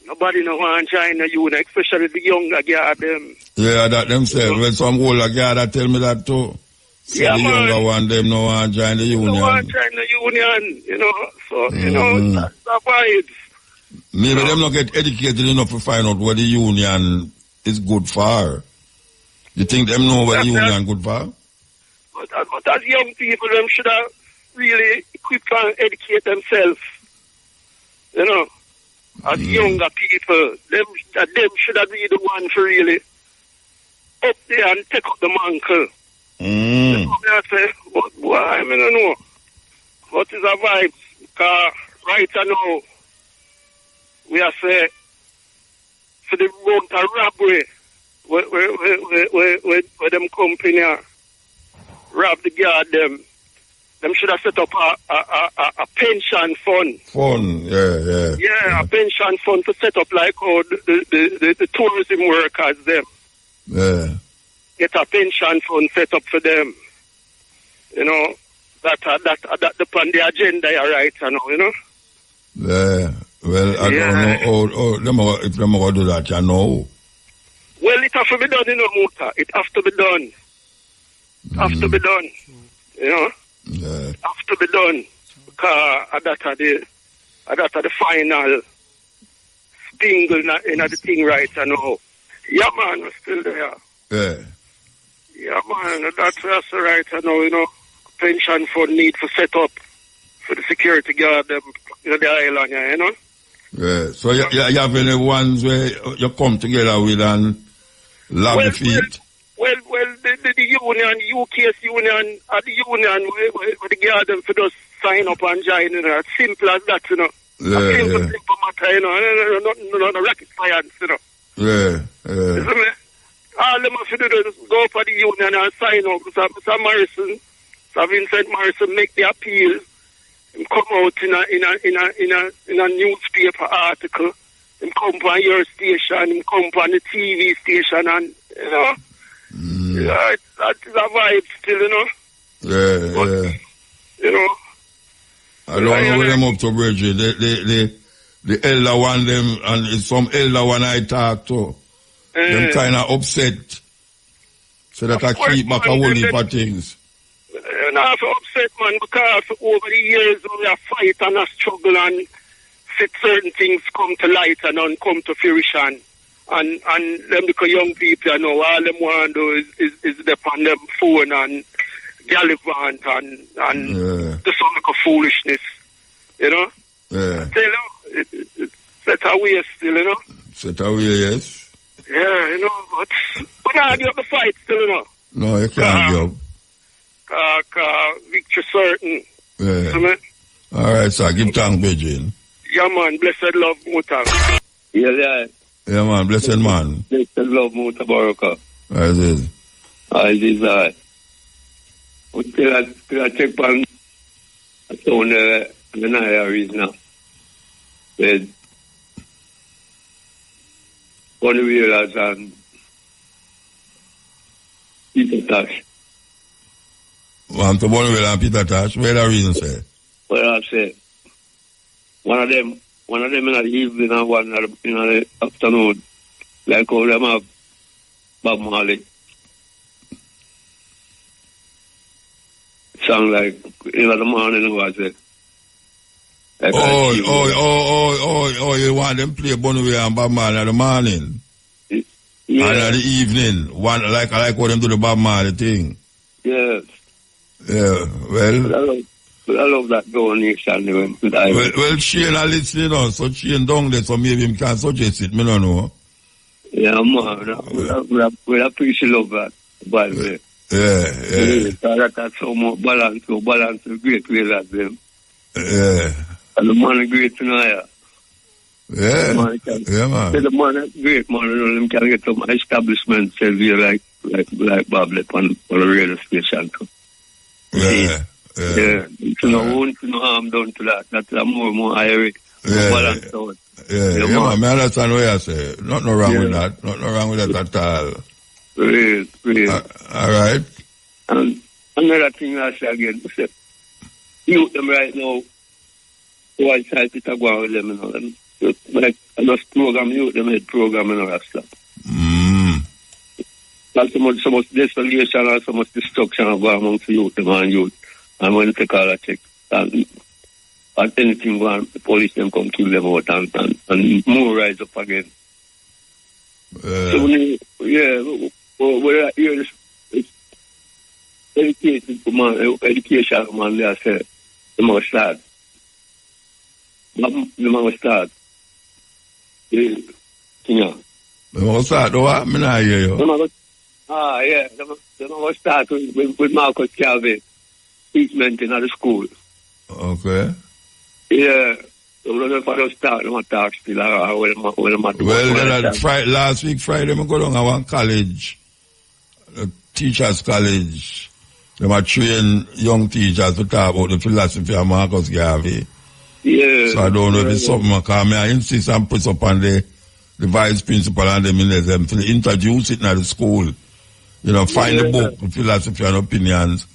Nobody no want China Union, especially the younger guard them. Yeah, that themselves. When some older guard that tell me that too. So yeah, the younger one, them no want China Union. No want China Union, you know. So, you know, that's the vibes. Maybe them not get educated enough to find out what the union is good for. You think them know what the union good for? But as young people, them should have really equipped and educate themselves. You know, as younger people, them should have been the one for really up there and take up the mantle. I say, but boy, I don't know. What is a vibe? Because right now, we are say for the amount of robbery where them company rob the guard them should have set up a pension fund. Yeah, a pension fund to set up like how the tourism workers them. Yeah. Get a pension fund set up for them. You know, that upon the agenda you right now, you know? Yeah. Well, I don't know if them going to do that, you know. Well, it has to be done, you know, MUTA. It has to be done. It has to be done. You know? Yeah. It has to be done. Because that are the final stingle in the thing right, you know. Yeah, man, we're still there. Yeah. Yeah, man, that's right, you know. Pension fund need to set up for the security guard them in the island, you know. Yeah. So you have any ones where you come together with and Lobby feet. Well, the union, UK's union, the union, where the garden for us sign up and join, you know, as simple as that, you know. Yeah, simple matter, you know, no rocket science, you know. Yeah. All them have to do is go for the union and sign up. So Morrison, so Vincent Morrison make the appeal and come out in a newspaper article. Him come on your station, him come on the TV station, and you know, that is a vibe still, you know. Yeah. You know. I don't know where them up to, Bridget. The elder one, them, and some elder one I talk to. Them kind of upset. So that I keep back a whole heap of things. You know, I feel upset, man, because over the years we have fight and a struggle and certain things come to light and don't come to fruition. And them because young people, you know, all them want to do is dep on them phone and gallivant and do some like a foolishness, you know? Yeah. So, you know, it's set away still, you know? Set away, yes. Yeah, you know, but we can't give up the fight still, you know? No, you can't give up. Victory certain. Yeah. So, man, all right, sir. Give thanks, Beijing. yeah, man. Blessed love, MUTA. Yeah. Yeah, man. Blessed man. Blessed love, MUTABARUKA. As is. As is, Till I check on the Naya now. With one wheelers and Peter Tash. Want to one wheel and Peter Tash? Where the reason say? Well, I say one of them in the evening and one in the afternoon. Like how them have Bob Marley. Sound like in the morning was it? Like you want them play Bonnie and Bob Marley in the morning? Yeah. And in the evening, one like how them do the Bob Marley thing. Yes. Yeah, well. I love that donation. Well, Shane are listening on, so Shane down there, so maybe him can suggest it, me don't know. Yeah, man. We appreciate love that, by the way. Yeah. That's so much balance, great way that them. Yeah. And the man great tonight. Yeah. Man, the man great, man. You know, them can get some establishment here like Bablet on the radio station too. Yeah. It's no harm done to that. That's a more higher balance out. Yeah, man. I understand what you say. Nothing wrong with that. Nothing wrong with that at all. Great. All right. And another thing I say again, youth them right now, why try to go on with them, you know, and like I just program youth them head program in RASTA. There's so much desolation and so much destruction of amongst youth them and youth. And when they call a check, and anything go on, the police them come kill them out and more rise up again. So when we're here, it's education, man, they say, they must start. They must start. Yeah. They must start, what? I not hear you. They must start with Marcus Calvin. Treatment in the school. Okay. Yeah. So when I start, I'm talk still. Last week Friday, I go down to one college, teachers' college. They were train young teachers to talk about the philosophy of Marcus Garvey. Yeah. So I don't know if it's something I insist and put up on the vice principal and them to introduce it in the school. You know, find the book, the philosophy and opinions.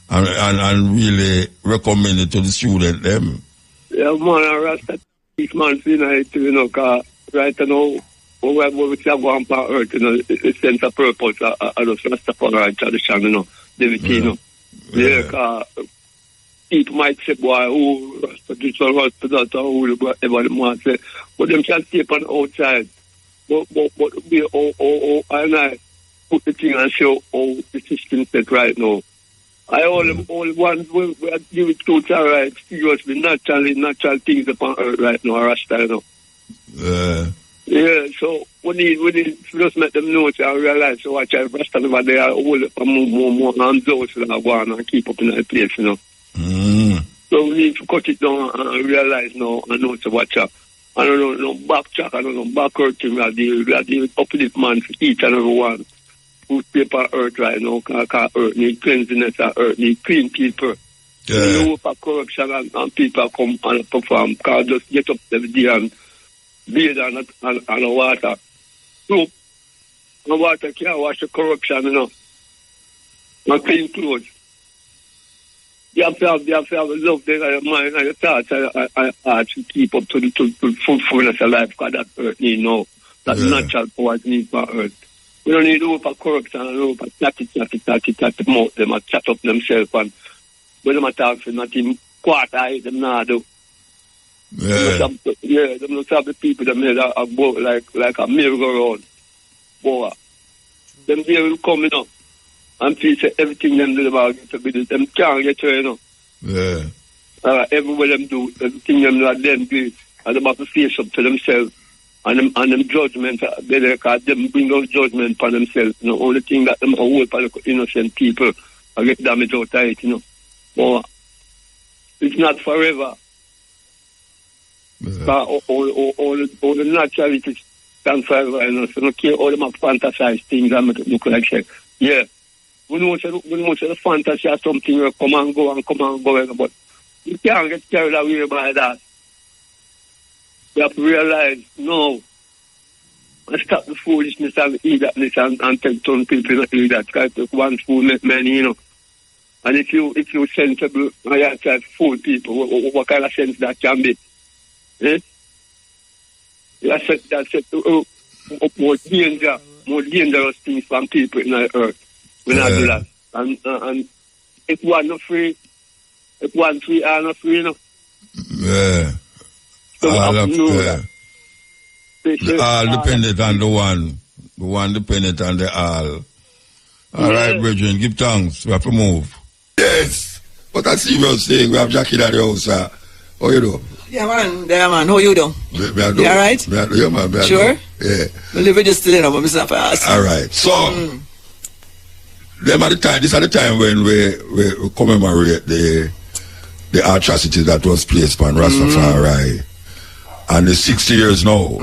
And really recommend it to the student them. Yeah, man, I Rasta this man tonight, you know, cause right now, what we have gone on earth, you know, the sense of purpose, I just Rastafari tradition, you know, David, yeah, cause people might say, boy, oh, Rasta this or Rasta that, or whatever they might say, but them can stay on the outside. But we, and I put the thing and show how the system set right now. I all want we give it to right seriously, natural things upon earth right now, Rasta, you know. Yeah, so we need to just make them know and realize so watch out Rasta over there hold up more and those that go on and keep up in that place, you know. So we need to cut it down and realize now and know to watch out. I don't know, no backtrack, I don't know, backward thing. We are the uplift man for each and every one. Put paper earth right now, because earth need cleanliness and earth need clean people. Yeah. No for corruption and people come and perform, because just get up every day and bathe on the water. So, the water can't wash the corruption, you know. And clean clothes. You have to have love there in your mind and your thoughts and heart to keep up to the fullness of life, because that earth need now. That natural powers need for earth. We don't need over corruption and over chat mouth them and chat up themselves and when them talk for nothing quarter them now do. Them not have the people that made a boat like a merry-go-round. Boy. Them there will come, you know. And please say everything them do about to be them can't get you, you know. Yeah. Everywhere them do, everything them do, them do, and them have to face up to themselves. And them judgment, because them bring out judgment upon themselves. You know, only thing that them hold for the innocent people and get damaged out of it, you know. But it's not forever. All the naturalities stand forever, you know. So don't care all them have fantasized things and make it look like shit. Yeah. We know the fantasy of something will come and go, but you can't get carried away by that. You have to realize, no, and stop the foolishness and idiotness and tell people not to do that. Because one fool make many, you know. And if you sensible, and you try to fool people, what kind of sense that can be? Eh? That's more dangerous things from people in the earth. We not do that. And if one not free, if one free, are not free, you know. Yeah. So all dependent on the one dependent on the all. All right, brethren, give thanks. We have to move. Yes. But I see you saying we have Jackie at the house. How you do? Yeah, man. How you do? You all right? Yeah, man. Sure? Yeah. We live just still in our myself. All right. So, them at the time, this at the time when we commemorate the atrocity that was placed on Rastafari. And the 60 years now.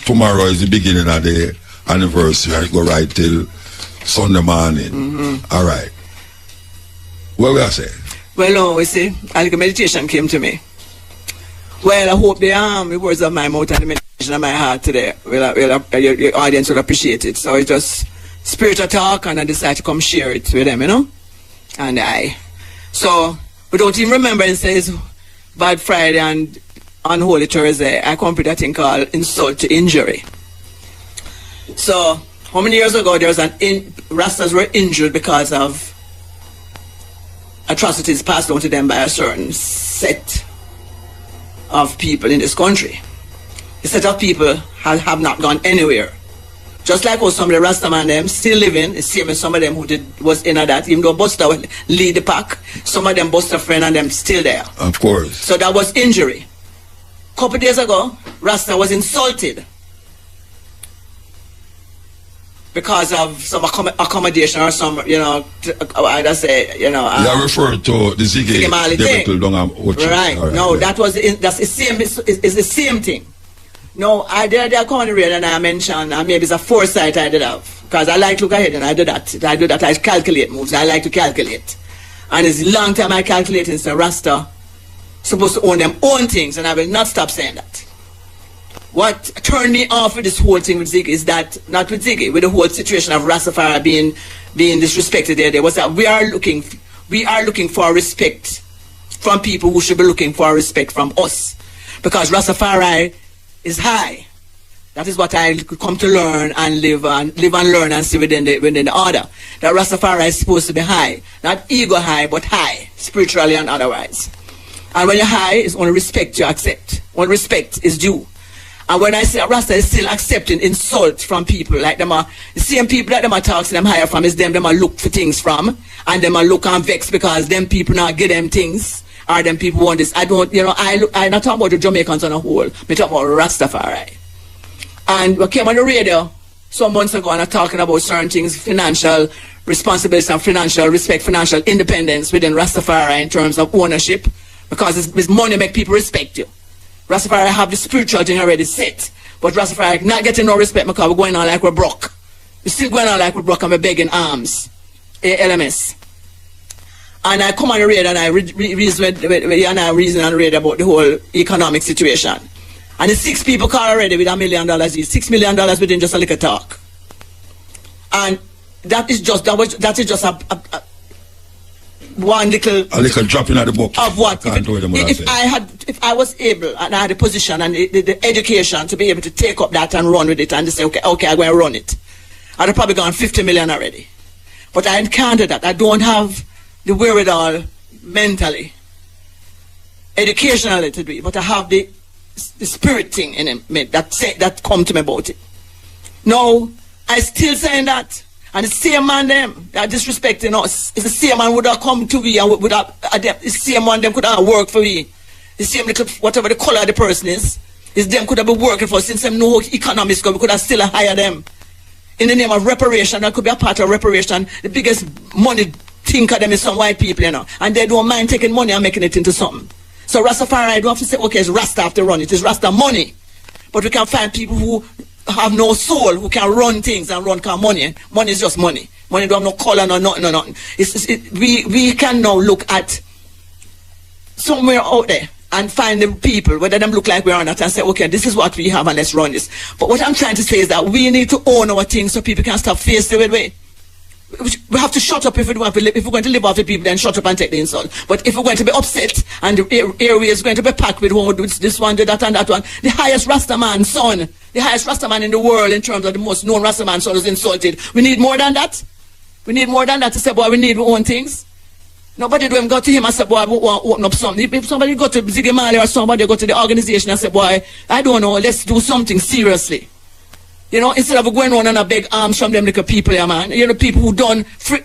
Tomorrow is the beginning of the anniversary and it go right till Sunday morning. All right. What will I say? Well, no, we see, a little meditation came to me. Well, I hope the words of my mouth and the meditation of my heart today, your audience will appreciate it. So it's just spiritual talk and I decided to come share it with them, you know. And so we don't even remember it says Bad Friday and Unholy Thursday. I come with a thing called insult to injury. So how many years ago there was Rastas were injured because of atrocities passed on to them by a certain set of people in this country. The set of people have not gone anywhere. Just like how some of the Rastaman them still living, the same as some of them who was in that, even though Buster lead the pack, some of them Buster friend and them still there. Of course. So that was injury. Couple days ago, Rasta was insulted because of some accommodation or some, you know, I just say, you know. You referred to the Ziggy thing. Right. Right. No, yeah. That's the same. It's the same thing. No, they're coming real and I mentioned, and maybe it's a foresight I did have. Because I like to look ahead and I do that. I calculate moves. I like to calculate. And it's a long time I calculate and say Rasta supposed to own them own things, and I will not stop saying that. What turned me off with this whole thing with Ziggy is that, not with Ziggy, with the whole situation of Rastafari being disrespected there was that we are looking for respect from people who should be looking for respect from us. Because Rastafari is high. That is what I come to learn and live and learn and see within the order. That Rastafari is supposed to be high. Not ego high, but high, spiritually and otherwise. And when you're high, it's only respect you accept. Only respect is due. And when I say Rasta is still accepting insult from people, like them are the same people that them are talking them higher from is them are look for things from, and them are look and vex because them people not get them things, or them people want this. I don't, you know, I not talking about the Jamaicans on a whole, I talk about Rastafari. And we came on the radio some months ago and are talking about certain things, financial responsibility and financial respect, financial independence within Rastafari in terms of ownership, because it's money make people respect you. Rastafari have the spiritual thing already set, but Rastafari not getting no respect because we're going on like we're broke. We're still going on like we're broke and we're begging alms. LMS. And I come on the radio and I reason on the radio about the whole economic situation. And the 6 people call already with $1 million each. $6 million within just a little talk. And that is just one little drop in at the book of what if I was able and I had the position and the education to be able to take up that and run with it and say okay I'm going to run it, I'd have probably gone 50 million already. But I encountered that I don't have the wherewithal mentally, educationally to do it, but I have the spirit thing in me that come to me about it. No, I still saying that. And the same man them that disrespecting us, it's the same man would have come to me and would have the same one them could have worked for me. The same little whatever the color of the person is them could have been working for since them know economics we could have still hire them. In the name of reparation, that could be a part of reparation. The biggest money think of them is some white people, you know. And they don't mind taking money and making it into something. So Rastafari don't have to say, okay, it's Rasta have to run it. It's Rasta money. But we can find people who have no soul, who can run things and run car money. Money is just money. Money don't have no color, no nothing, no nothing. We can now look at somewhere out there and find the people, whether them look like we are or not, and say, okay, this is what we have and let's run this. But what I'm trying to say is that we need to own our things so people can stop facing the way. We have to shut up if we want to live. If we're going to live off the people, then shut up and take the insult. But if we're going to be upset and the area is going to be packed with one, this one, that and that one, the highest Rastaman son, the highest Rastaman in the world in terms of the most known Rastaman son is insulted. We need more than that. We need more than that to say, boy, we need our own things. Nobody do him go to him and say, boy, I want to open up something. If somebody go to Ziggy Marley or somebody go to the organization and say, boy, I don't know, let's do something seriously. You know, instead of going on and a beg arms from them little people, yeah, man. You know, people who done free.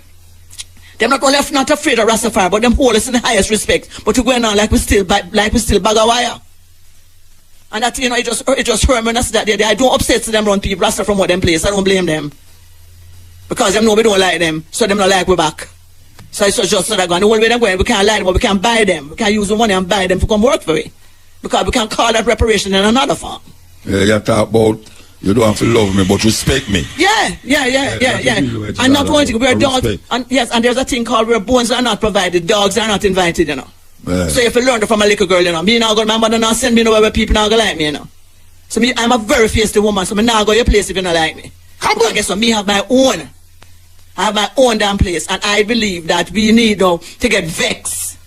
They're not only not afraid of Rastafari, but them hold us in the highest respect. But we're going on like we still bag a wire. And that, you know, it just hurt me when I said that the other day. I don't upset to them run people Rasta from what them place. I don't blame them. Because them know we don't like them, so them not like we back. So it's just so that going. The whole way they're going, we can't like them, but we can buy them. We can use the money and buy them to come work for it. Because we can call that reparation in another form. Yeah, you talk about you don't have to love me, but respect me. Yeah. And not one thing, we're dogs. And yes, and there's a thing called where bones are not provided, dogs are not invited, you know. Yeah. So if you learn it from a little girl, you know, me now go, my mother now send me nowhere where people now go like me, you know. So me, I'm a very feisty woman, so me now go your place if you don't like me. I guess so me have my own. I have my own damn place, and I believe that we need to get vexed.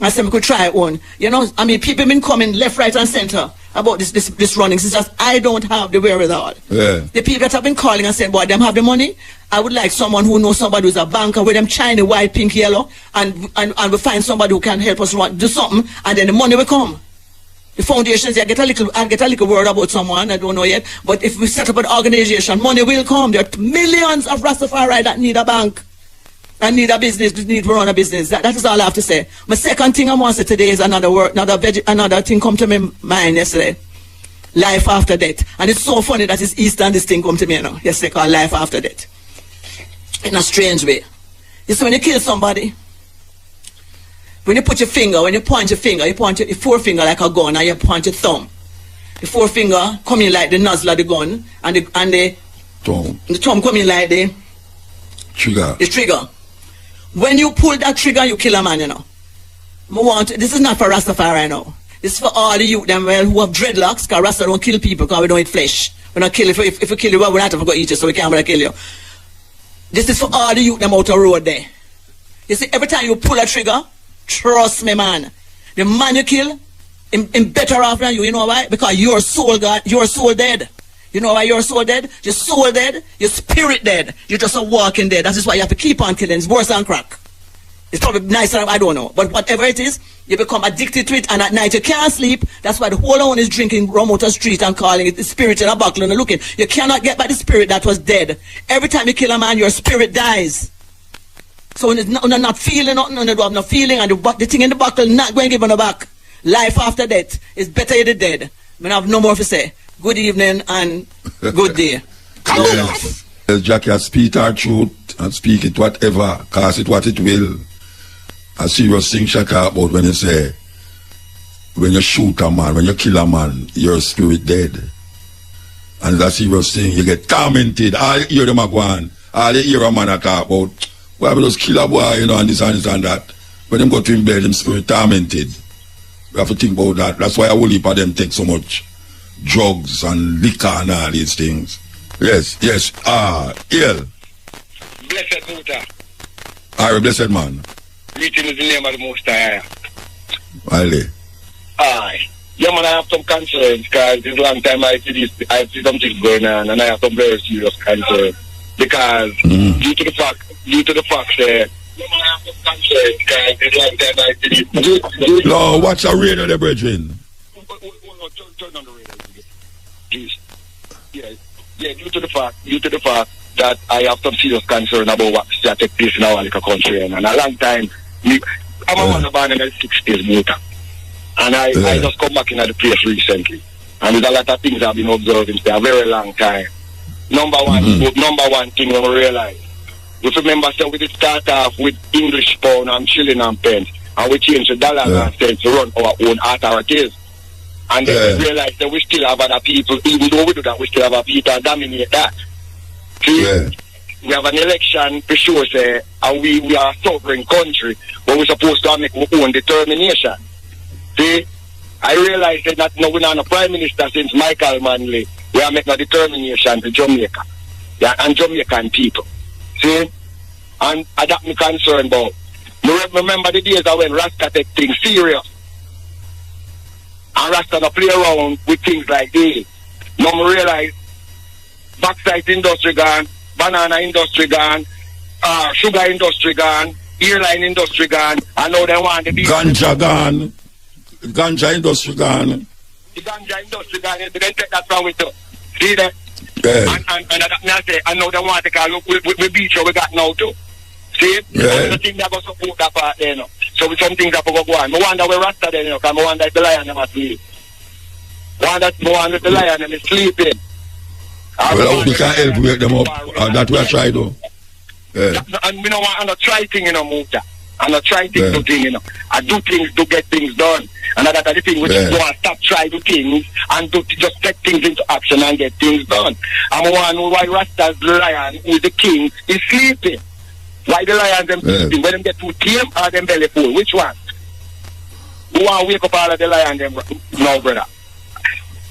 I said we could try one. You know, I mean, people been coming left, right, and center about this running. It's just I don't have the wherewithal. Yeah. The people that have been calling and saying, boy, them have the money. I would like someone who knows somebody who's a banker with them shiny, white, pink, yellow, and we find somebody who can help us do something, and then the money will come. The foundations, I get a little word about someone, I don't know yet, but if we set up an organization, money will come. There are millions of Rastafari that need a bank. I need a business, need to run a business. That is all I have to say. My second thing I want to say today is another thing come to my mind yesterday. Life after death. And it's so funny that it's Easter and this thing come to me, you know. Yesterday called life after death. In a strange way. You see, when you kill somebody, when you put your finger, when you point your finger, you point your forefinger like a gun and you point your thumb. The forefinger come in like the nozzle of the gun and the thumb come in like the trigger. The trigger. When you pull that trigger, you kill a man, you know. This is not for Rastafari now. This is for all the youth them who have dreadlocks, because Rasta don't kill people because we don't eat flesh. We don't kill if we kill you, well, we're not going to eat you, so we can't kill you. This is for all the youth them out the road there. You see, every time you pull a trigger, trust me, man, the man you kill, him better off than you. You know why? Because your soul dead. You know why your soul dead? Your soul dead, your spirit dead. You're just a walking dead. That is why you have to keep on killing. It's worse than crack. It's probably nicer, I don't know. But whatever it is, you become addicted to it, and at night you can't sleep. That's why the whole town is drinking rum out the street and calling it the spirit in a bottle and looking. You cannot get back the spirit that was dead. Every time you kill a man, your spirit dies. So when you're not feeling nothing, and you have no feeling, and the thing in the bottle not going to give it back. Life after death is better you're dead. I have no more to say. Good evening and Good day. Yes. Jackie, speak our truth and speak it whatever, cause it what it will. A serious thing Shaka about when you say, when you shoot a man, when you kill a man, your spirit dead. And that's a serious thing. You get tormented. All you hear them a go on. All you hear a man a talk about, why we just kill a boy, you know, and this and this and that. When them go to him bed, them spirit tormented. We have to think about that. That's why a whole heap of them take so much drugs and liquor and all these things. Yes, yes. Ill. Blessed MUTA. Alright, blessed man. Greeting in the name of the Most High. Ali. Aye. Yeah, man, I have some concerns because it's a long time I see some things going on, and I have some very serious concerns because due to the fact that yeah, man, I have some concerns because it's a long time I see this. No, watch a radio, the brethren. Turn on the radio, please. Yeah, due to the fact that I have some serious concern about what take place in our little country, and a long time, I'm a man born in the 60s, MUTA. And I just come back into the place recently. And there's a lot of things I've been observing for a very long time. Number one thing we realize. If you remember, so we did start off with English pound and shilling and pence. And we changed the dollar and cents to run our own authorities. And then we realize that we still have other people, even though we do that, we still have other people that dominate that. See? We have an election for sure, say, and we are a sovereign country, but we're supposed to make our own determination. See, I realize that now we're not a prime minister since Michael Manley. We are making a determination to Jamaica. Yeah, and Jamaican people. See? And that me concerned about. Remember the days when Rasta take things serious. And Rasta not play around with things like this. Now we realize backside industry gone, banana industry gone, sugar industry gone, airline industry gone, and now they want the ganja gone. Ganja industry gone. The ganja industry gone, they take that from with us. See that? And now they want to call we beach we got now too. See? And the thing that go support that part there, you know. So with some things that go on. I wonder where Rasta there, you know, because I wonder if the lion them asleep. I wonder if the lion them is sleeping. Well, we can help wake them up. That we are trying to. Yeah. And we don't want to try things, you know, MUTA. I'm not trying things to things, you know. I do things to get things done. And that's the thing, we just want to stop trying to do things and to just take things into action and get things done. I'm wondering why Rasta's lion, who is the king, is sleeping. Why the lions them sleeping? When them get too tame or them belly full? Which one? Who want to wake up all of the lions them now, brother?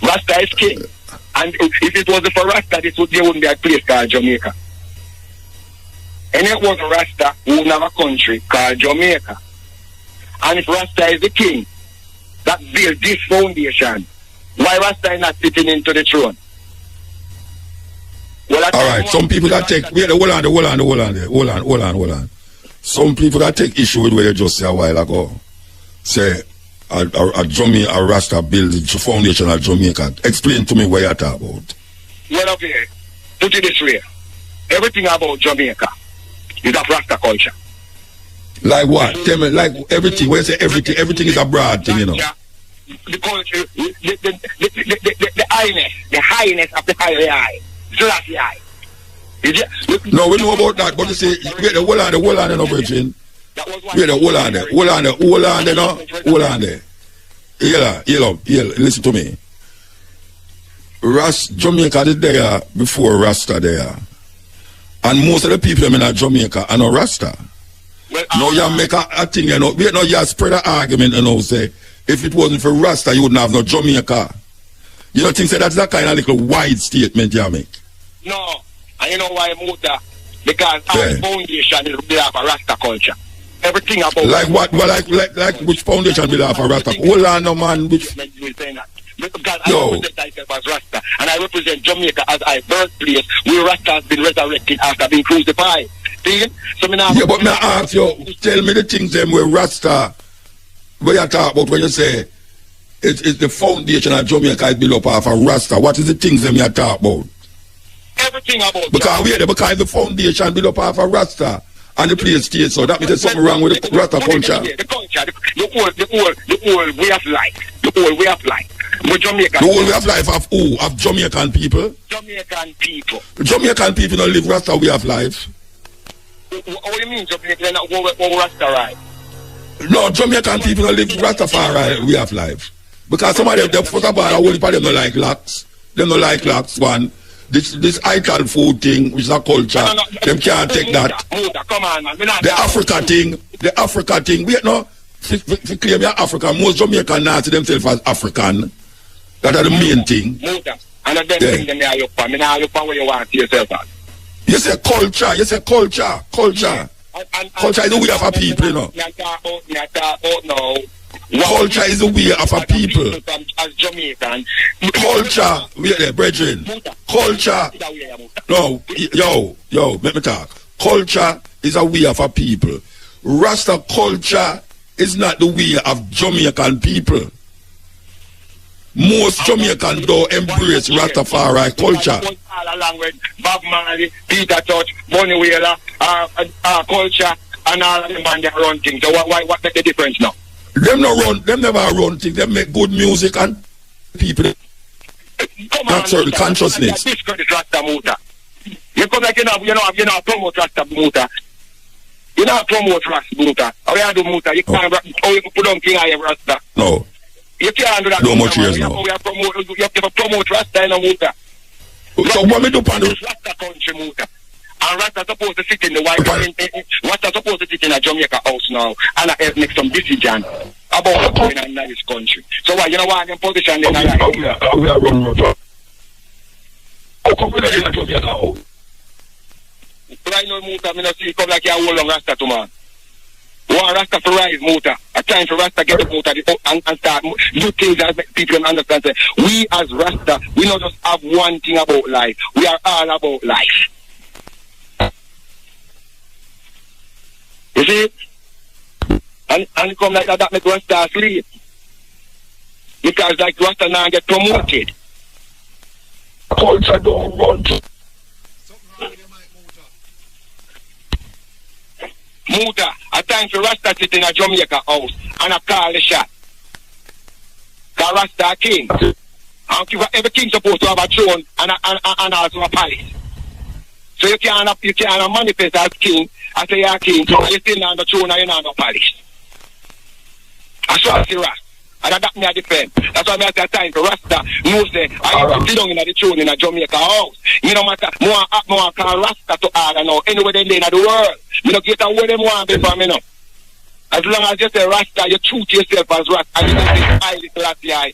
Rasta is king. And if it wasn't for Rasta, there wouldn't be a place called Jamaica. And it was Rasta who would have a country called Jamaica. And if Rasta is the king that built this foundation, why Rasta is not sitting into the throne? Well, alright, some people that take hold on. Some people that take issue with what you just said a while ago. Say a Rasta build the foundation of Jamaica. Explain to me what you're talking about. Well, okay, put it this way. Everything about Jamaica is a Rasta culture. Like what? Tell me, like everything. When you say everything is a broad thing, you know. The culture, the highness of the high. Selassie high. No, we know about that, but you see, wait, hold on, you know, Virgin. Wait, hold on there. Listen to me. Jamaica is there before Rasta there. And most of the people in Jamaica are not Rasta. Well, no, you make a thing, you know. You spread an argument, you know, say, if it wasn't for Rasta, you wouldn't have no Jamaica. You don't think that's that kind of little wide statement you make? No. And you know why, MUTA? Because our foundation is built off a Rasta culture. Everything about... Like what? Well, like which foundation built off a Rasta? Hold on, no, man. Which... Because I represent myself as Rasta, and I represent Jamaica as our birthplace, where Rasta has been resurrected after being crucified. See? So me now... Yeah, but me ask you, tell me the things them where Rasta, where you talk about when you say it's the foundation of Jamaica is built up off a Rasta. What is the things them you talk about? Everything about because the foundation built up off a Rasta. and the place stays. So that means there's something wrong with the Rasta culture. The culture, the whole way of life. The whole way of life. But Jamaica. The whole way of life of who? Of Jamaican people? Jamaican people. Jamaican people don't live Rasta way of life. What do you mean Jamaican not go Rasta right? No, Jamaican people don't live Rastafari way of life. Because some of them, first of all, a whole heap of them don't like locks. They don't like locks, one. This ital food thing, which is a culture, them can't take that. Come on, man. The Africa thing, we no, if claim you're African, most Jamaican now see themselves as African. That are the main thing. And then bring them here, look for where you want to yourself at. You say culture, culture. Culture is the way of a people, you know. Culture is the way of a people. As Jamaican. Culture, wait there, brethren. Culture. No, yo, let me talk. Culture is a way of a people. Rasta culture is not the way of Jamaican people. Most Jamaicans don't embrace Rastafari culture. All along with Bob Marley, Peter Touch, Bonnie Wheeler, culture, and all of them and they run things. So what make the difference now? Them never run things. They make good music and people not certain consciousness. Discredit Rasta MUTA. You come like you know promote Rasta MUTA. You know promote Rasta MUTA. How you do MUTA? You can't put on King I Rasta. No. You can't do that. No much years now. You have to promote Rasta in a MUTA. So what me do on the Rasta country MUTA? And Rasta supposed to sit in the White House. Rasta supposed to sit in a Jamaica house now and make some decision about what's going on in this country. So why you know why them position they not right? We are running out. How come we not in a Jamaica house? Right now MUTA, me not see come like you hold on Rasta to man. One Rasta for rise MUTA. A time for Rasta get the MUTA and start do things that make people understand. Say, we as Rasta, we not just have one thing about life. We are all about life. You see? And come like that make Rasta sleep. Because like Rasta now get promoted. Culture don't run. MUTA, a time for Rasta sit in a Jamaica house and a call the shot. Because Rasta a king. And every king supposed to have a throne and also a palace. So you can't manifest as king, as a you're king, and you still on the throne and you're not on the palace. That's what I see Rasta. And that me I defend. That's why I say a time for Rasta. No say, I sit down in the throne in a Jamaica house. You no matter, more call Rasta to order now, anywhere they in the world. You don't get away them one before me now. As long as you say Rasta, you treat yourself as Rasta, and you don't say little eye.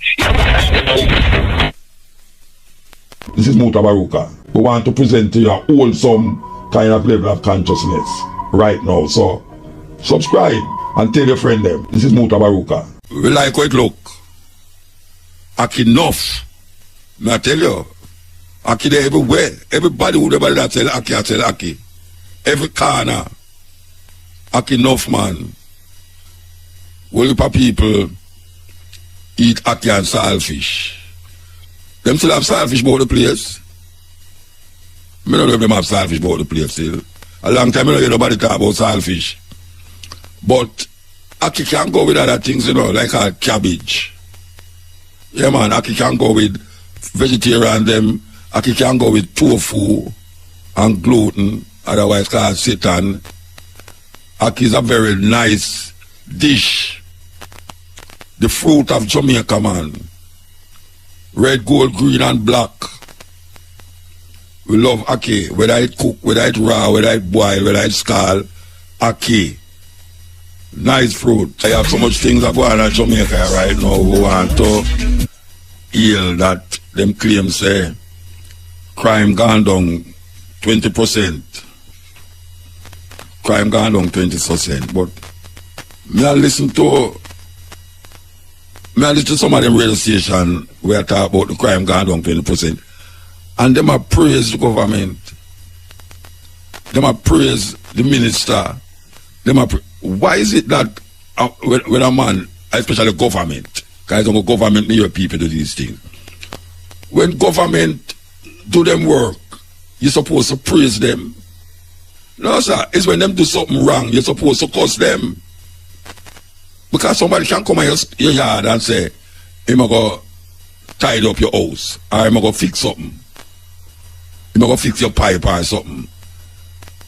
This is MUTABARUKA. We want to present to you a wholesome kind of level of consciousness right now. So, subscribe and tell your friend them. This is MUTABARUKA. We like how it look. Aki enough. May I tell you, Aki there everywhere. Everybody who ever that tell Aki, I tell Aki. Every corner. Aki enough, man. Well, if people eat Aki and saltfish. Them still have saltfish about the place. I don't know if them have saltfish about the place still. A long time I don't hear nobody talk about saltfish. But Aki can go with other things, you know, like a cabbage. Yeah, man, Aki can go with vegetarian them. Aki can go with tofu and gluten, otherwise called seitan. Aki is a very nice dish. The fruit of Jamaica, man. Red, gold, green, and black. We love Aki, whether it cook, whether it raw, whether it boil, whether it scald. Aki. Nice fruit. I have so much things that go on in Jamaica right now. We want to heal that them claims say crime gone down 20%. Crime gone down 20%. But me I listen to some of them radio station where I talk about the crime gone down 20%. And them a praise the government. Them a praise the minister. Why is it that when a man, especially government, because government need your people to do these things. When government do them work, you're supposed to praise them. No, sir. It's when them do something wrong, you're supposed to cuss them. Because somebody can come in your yard and say, I'm going to tidy up your house, or I'm going to fix something. I'm going to fix your pipe or something.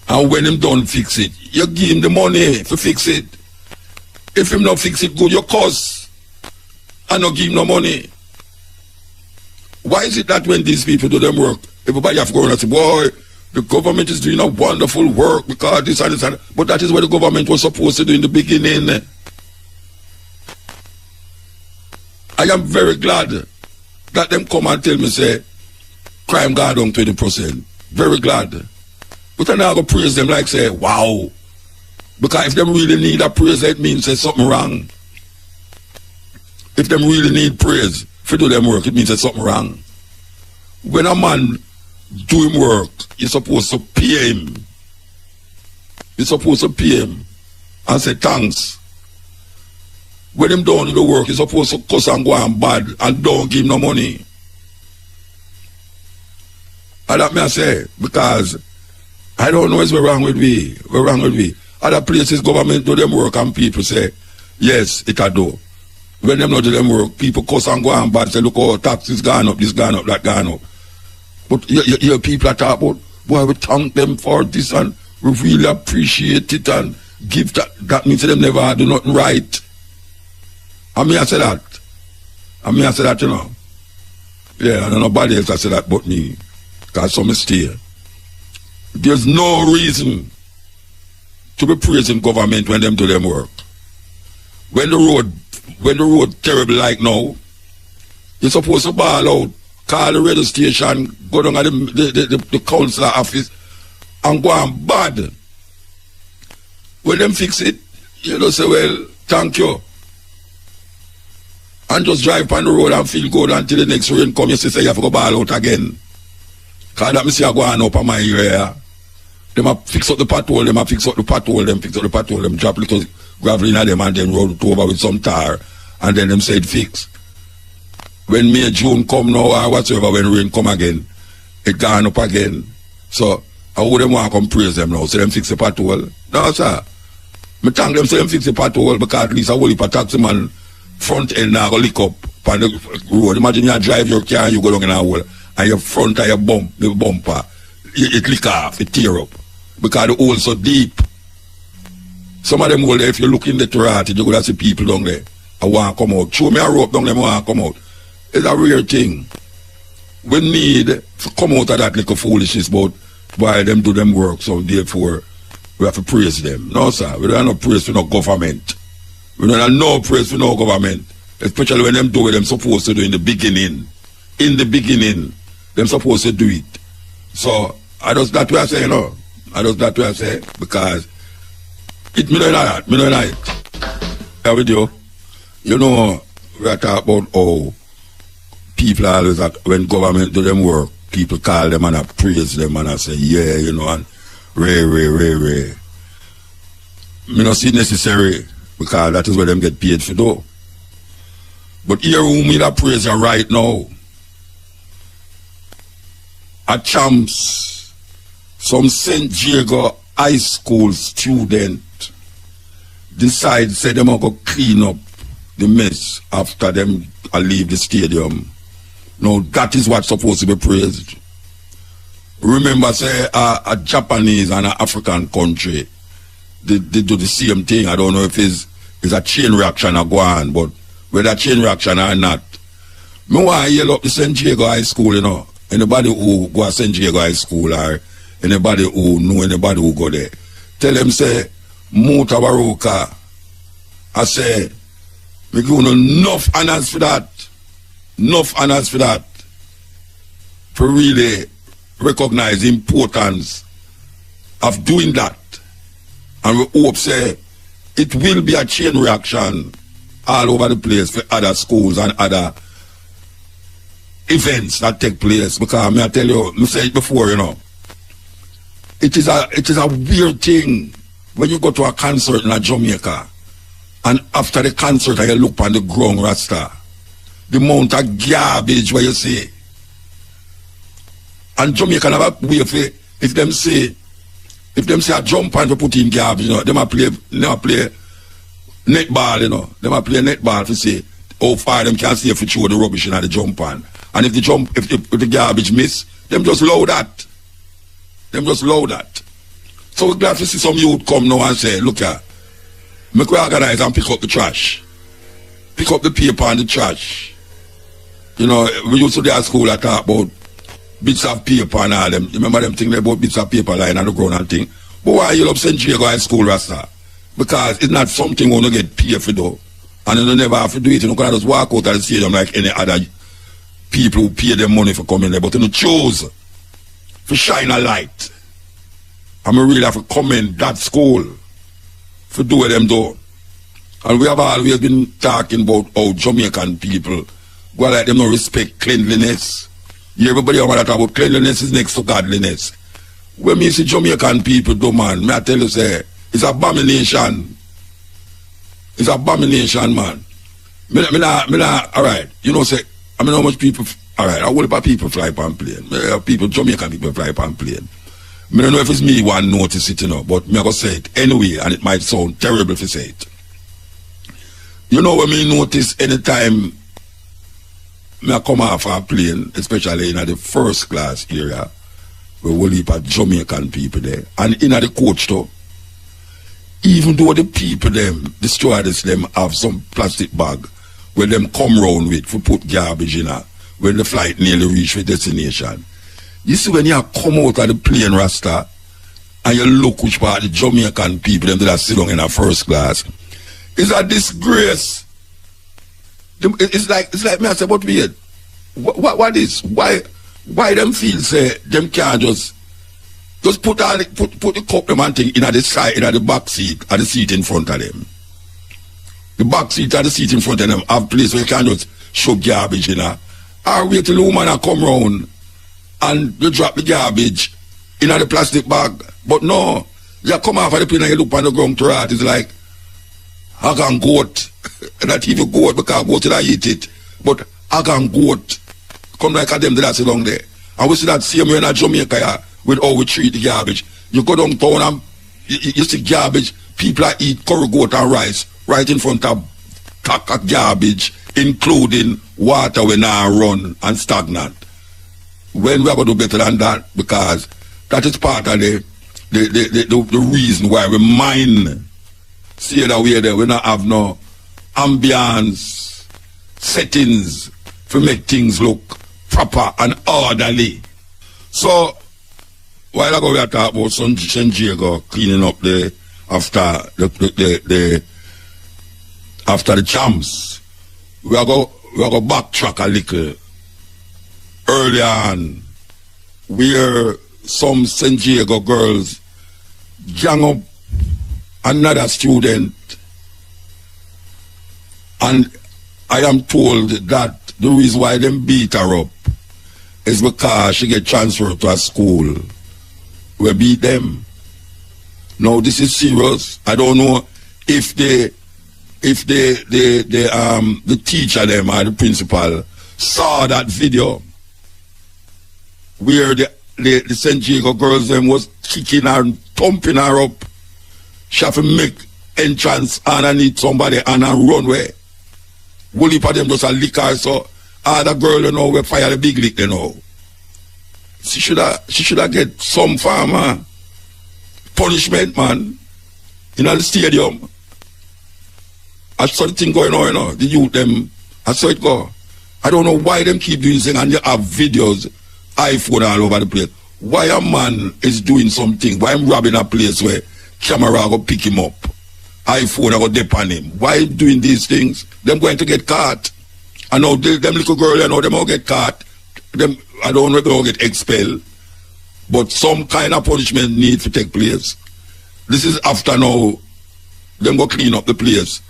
And when him don't fix it, you give him the money to fix it. If him not fix it good, you cuss and not give him no money. Why is it that when these people do them work, everybody have to go and say, boy, the government is doing a wonderful work because this and this and that. But that is what the government was supposed to do in the beginning. I am very glad that them come and tell me, say, crime gone down 20%. Very glad. But I'm not going to praise them like, say, wow. Because if them really need a praise, that means there's something wrong. If them really need praise for do them work, it means there's something wrong. When a man do him work, you're supposed to pay him. You're supposed to pay him and say thanks. When him don't do the work, you're supposed to cuss and go and bad and don't give him no money. And that may I say, because I don't know what's wrong with me. What's wrong with me? Other places, government do them work and people say, yes, it a do. When them not do them work, people cuss and go and bad, say, look, oh, taxes gone up, this gone up, that gone up. But you people are talking about, boy, we thank them for this and we really appreciate it and give that. That means them never do nothing right. I mean, I say that. I say that, you know. Yeah, and nobody else I say that but me. Because some stay. There's no reason to be praising government when them do them work. When the road terrible like now, you're supposed to ball out, call the radio station, go down at the council office and go and bad. When them fix it, you know, say, well, thank you. And just drive on the road and feel good until the next rain come, you say you have to go ball out again. Because that me see I go on up on my area. Them a fix up the pothole, them fix up the pothole, drop little gravel in them and then roll it over with some tar and then them say it fix. When May, June come now or whatsoever, when rain come again, it gone up again. So I would them want to come praise them now, so them fix the pothole. No, sir. Me thank them say them fix the pothole because at least I will if a taxi man front end now go lick up on the road. Imagine you drive your car and you go down in a hole and your front tire bump, the bumper, it lick off, it tear up. Because the hole so deep. Some of them hole there, if you look in the Trinidad, you're going to see people down there. I want to come out. Show me a rope down there, I want to come out. It's a rare thing. We need to come out of that little foolishness about why them do them work, so therefore we have to praise them. No, sir, we don't have no praise for no government. We don't have no praise for no government. Especially when them do what them supposed to do in the beginning. In the beginning, them supposed to do it. So, that's what I say, you know. That's what I say, because me don't like that. How we do? You know, we are talking about how people always, when government do them work, people call them and I praise them and I say, yeah, you know, and ray. Me not see necessary, because that is where them get paid for do. But here whom we that praise you right now, a champs, some St. Diego High School student decide say them are going to clean up the mess after them leave the stadium. Now that is what's supposed to be praised. Remember, say a Japanese and an African country, they do the same thing. I don't know if it's a chain reaction or go on, but whether a chain reaction or not, me want to yell up the St. Diego High School, you know. Anybody who go to St. Diego High School or anybody who know anybody who go there, tell them say, MUTABARUKA. I say, we give you enough honors for that. Enough honors for that. For really recognize the importance of doing that. And we hope say it will be a chain reaction all over the place for other schools and other events that take place. Because I tell you, I said it before, you know, it is a weird thing when you go to a concert in Jamaica and after the concert you look on the ground, Rasta, the amount of garbage where you see. And Jamaica have a way for, if them say If them say a jump and to put in garbage, you know, them a play netball, you know. Them a play netball to say how far them can see if you throw the rubbish in the jump pan. And if the garbage miss, them just load that. Them just load that. So we're glad to see some youth come now and say, look here, make we organize and pick up the trash. Pick up the paper and the trash. You know, we used to do at school, I talk about bits of paper and all them. You remember them thing about bits of paper lying on the ground and thing. But why you love St. Diego High School, Rasta? Because it's not something you want to get paid for though. And you never have to do it. You can just walk out of the stadium like any other people who pay them money for coming there. But you choose to shine a light. And we really have to commend that school for doing them though. And we have always been talking about how Jamaican people go like them no respect cleanliness. Yeah, everybody want to talk about cleanliness is next to godliness. When me see Jamaican people do, man, me I tell you say, it's abomination. It's abomination, man. Me not, alright, you know say, I mean how much people, alright, I whole about people fly on plane. People, Jamaican people fly on plane. I don't know if it's me one notice it, you know, but me I go say it anyway, and it might sound terrible if you say it. You know when me notice anytime me I come off a plane, especially in the first class area, where we live at Jamaican people there, and in the coach too, even though the people them, the stewardess them have some plastic bag where them come round with for put garbage in her when the flight nearly reach the destination. You see when you come out of the plane, Rasta, and you look which part of the Jamaican people them that sit down in a first class, it's a disgrace. It's like me I say, but weird. What is? Why them feel say them can't just put the cup them and thing in the side, in the back seat, or the seat in front of them. The back seat or the seat in front of them have place where you can't just shove garbage in her. Or wait till the woman come round and you drop the garbage in the plastic bag. But no, you come off of the plane and you look on the ground to rat, it's like hog and goat. Not even goat because goat I eat it. But hog and goat come like a them that sit down there. And we see that same way in Jamaica with how we treat the garbage. You go downtown and you see garbage, people eat curry goat and rice right in front of garbage, including water when I run and stagnant. When we are going to do better than that, because that is part of the reason why we mine. See that we are there, we don't have no ambience, settings to make things look proper and orderly. So, while ago we are talking about St. Diego cleaning up after the champs, we are go backtrack a little earlier on, where some St. Diego girls gang up another student, and I am told that the reason why them beat her up is because she get transferred to a school where beat them. Now this is serious. I don't know if the teacher them or the principal saw that video where the St. Diego girls them was kicking her and thumping her up. She have to make entrance underneath somebody and a runway. Woolly for them just a lick her, so other girl, you know, we fire the big lick, you know. She should have get some farmer punishment, man, in the stadium. I saw the thing going on, you know, the youth them, I saw it go. I don't know why them keep doing things and you have videos, iPhone all over the place. Why a man is doing something, why I'm robbing a place where camera go pick him up, iPhone go dip on him. Why doing these things? Them going to get caught. I know them little girl, you know, them all get caught. Them, I don't know if they all get expelled. But some kind of punishment need to take place. This is after now, them go clean up the place.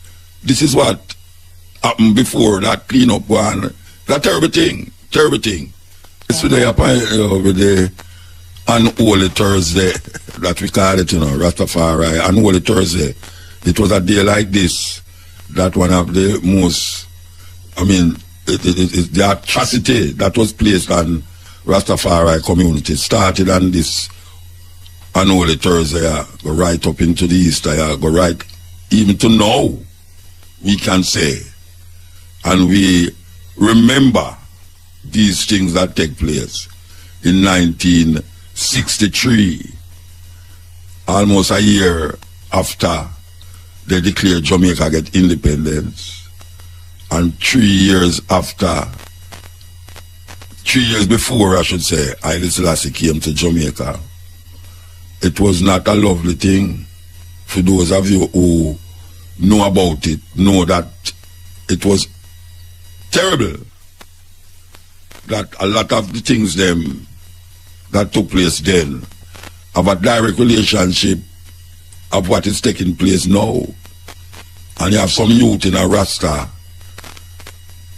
This is what happened before that clean up one. That terrible thing. It's today with the Unholy Thursday, that we call it, you know, Rastafari, Unholy Thursday. It was a day like this that one of the most, I mean, the atrocity that was placed on Rastafari community started on this and Holy Thursday, go right up into the Easter, go right even to now, we can say, and we remember these things that take place in 1963, almost a year after they declared Jamaica get independence, and 3 years after, 3 years before, I should say, Haile Selassie came to Jamaica. It was not a lovely thing. For those of you who know about it, know that it was terrible. That a lot of the things them that took place then have a direct relationship of what is taking place now. And you have some youth in a Rasta,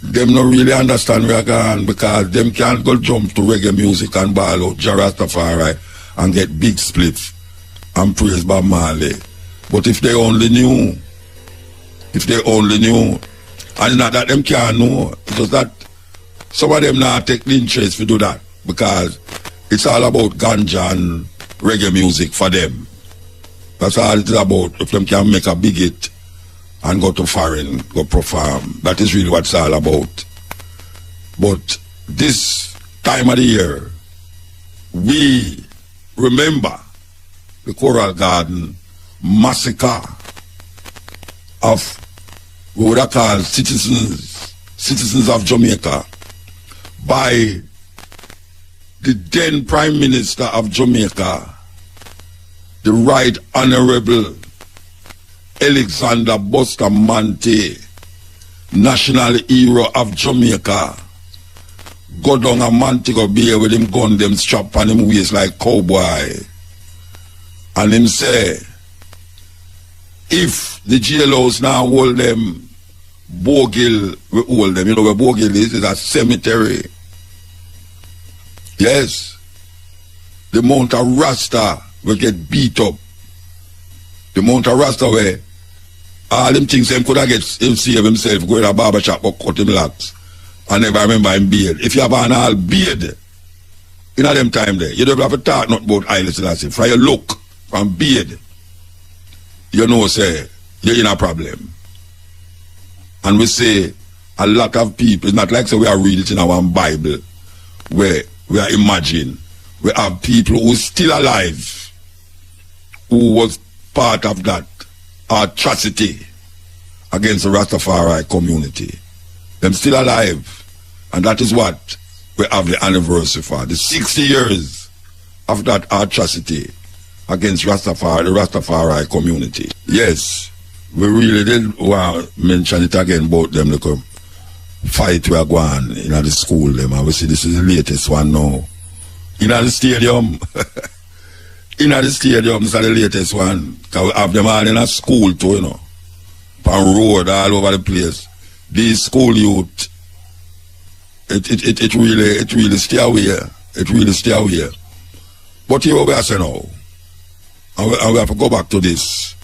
them not really understand where going because them can't go jump to reggae music and ball out Rastafari and get big splits and praise Bob Marley. But if they only knew, and not that them can't know, it's just that some of them now take the interest to do that because it's all about ganja and reggae music for them. That's all it's about. If them can make a big hit and go to foreign, go perform, that is really what it's all about. But this time of the year, we remember the Coral Garden massacre of what would I call citizens of Jamaica by the then Prime Minister of Jamaica, the Right Honorable Alexander Bustamante, national hero of Jamaica, go down a Montego Bay with him gun them strap on him waist like cowboy. And him say, if the jailhouse now hold them, Bogil will hold them. You know where Bogil is? It's a cemetery. Yes. The Mount of Rasta will get beat up. The Mount of Rasta where all them things them could have get him save himself, go in a barber shop or cut him locks. I never remember him beard. If you have an all beard, in a them time there, you don't have to talk not about Haile Selassie. For your look from beard, you know say you're in a problem. And we say a lot of people, it's not like say we are reading it in our Bible where we are imagine we have people who are still alive who was part of that atrocity against the Rastafari community. Them still alive. And that is what we have the anniversary for. The 60 years of that atrocity against Rastafari, the Rastafari community. Yes, we really did want to mention it again about them like fight we are going in the school them, and we see this is the latest one now. In the stadium. In the stadium, this is the latest one. Because we have them all in a school too, you know. On road all over the place. These school youth, it really stay away. It really stay away. But here we are saying now. And we have to go back to this.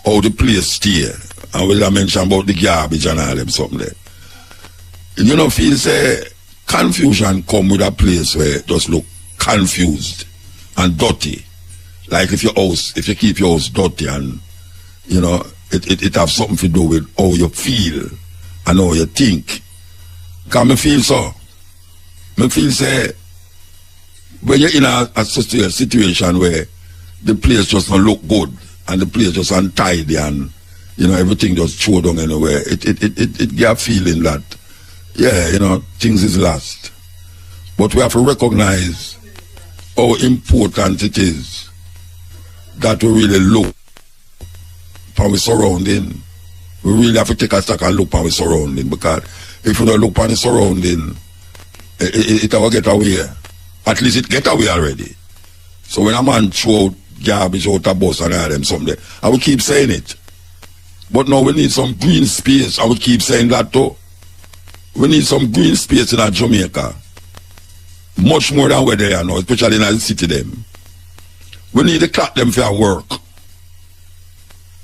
How the place stay. And we'll mention about the garbage and all them something there. You know, feel say confusion come with a place where it just look confused and dirty. Like if you keep your house dirty and, you know, it have something to do with how you feel and how you think. Because I feel so. I feel say, when you're in a situation where the place just don't look good and the place just untidy and, you know, everything just thrown down anywhere, it get a feeling that, yeah, you know, things is lost. But we have to recognize how important it is that we really look for our surrounding. We really have to take a stock and look for our surrounding, because if we don't look for the surrounding, it will get away. At least it get away already. So when a man throw out garbage out a bus and all them something, I will keep saying it. But now we need some green space. I will keep saying that too. We need some green space in Jamaica. Much more than where they are now, especially in the city them. We need to clock them for work.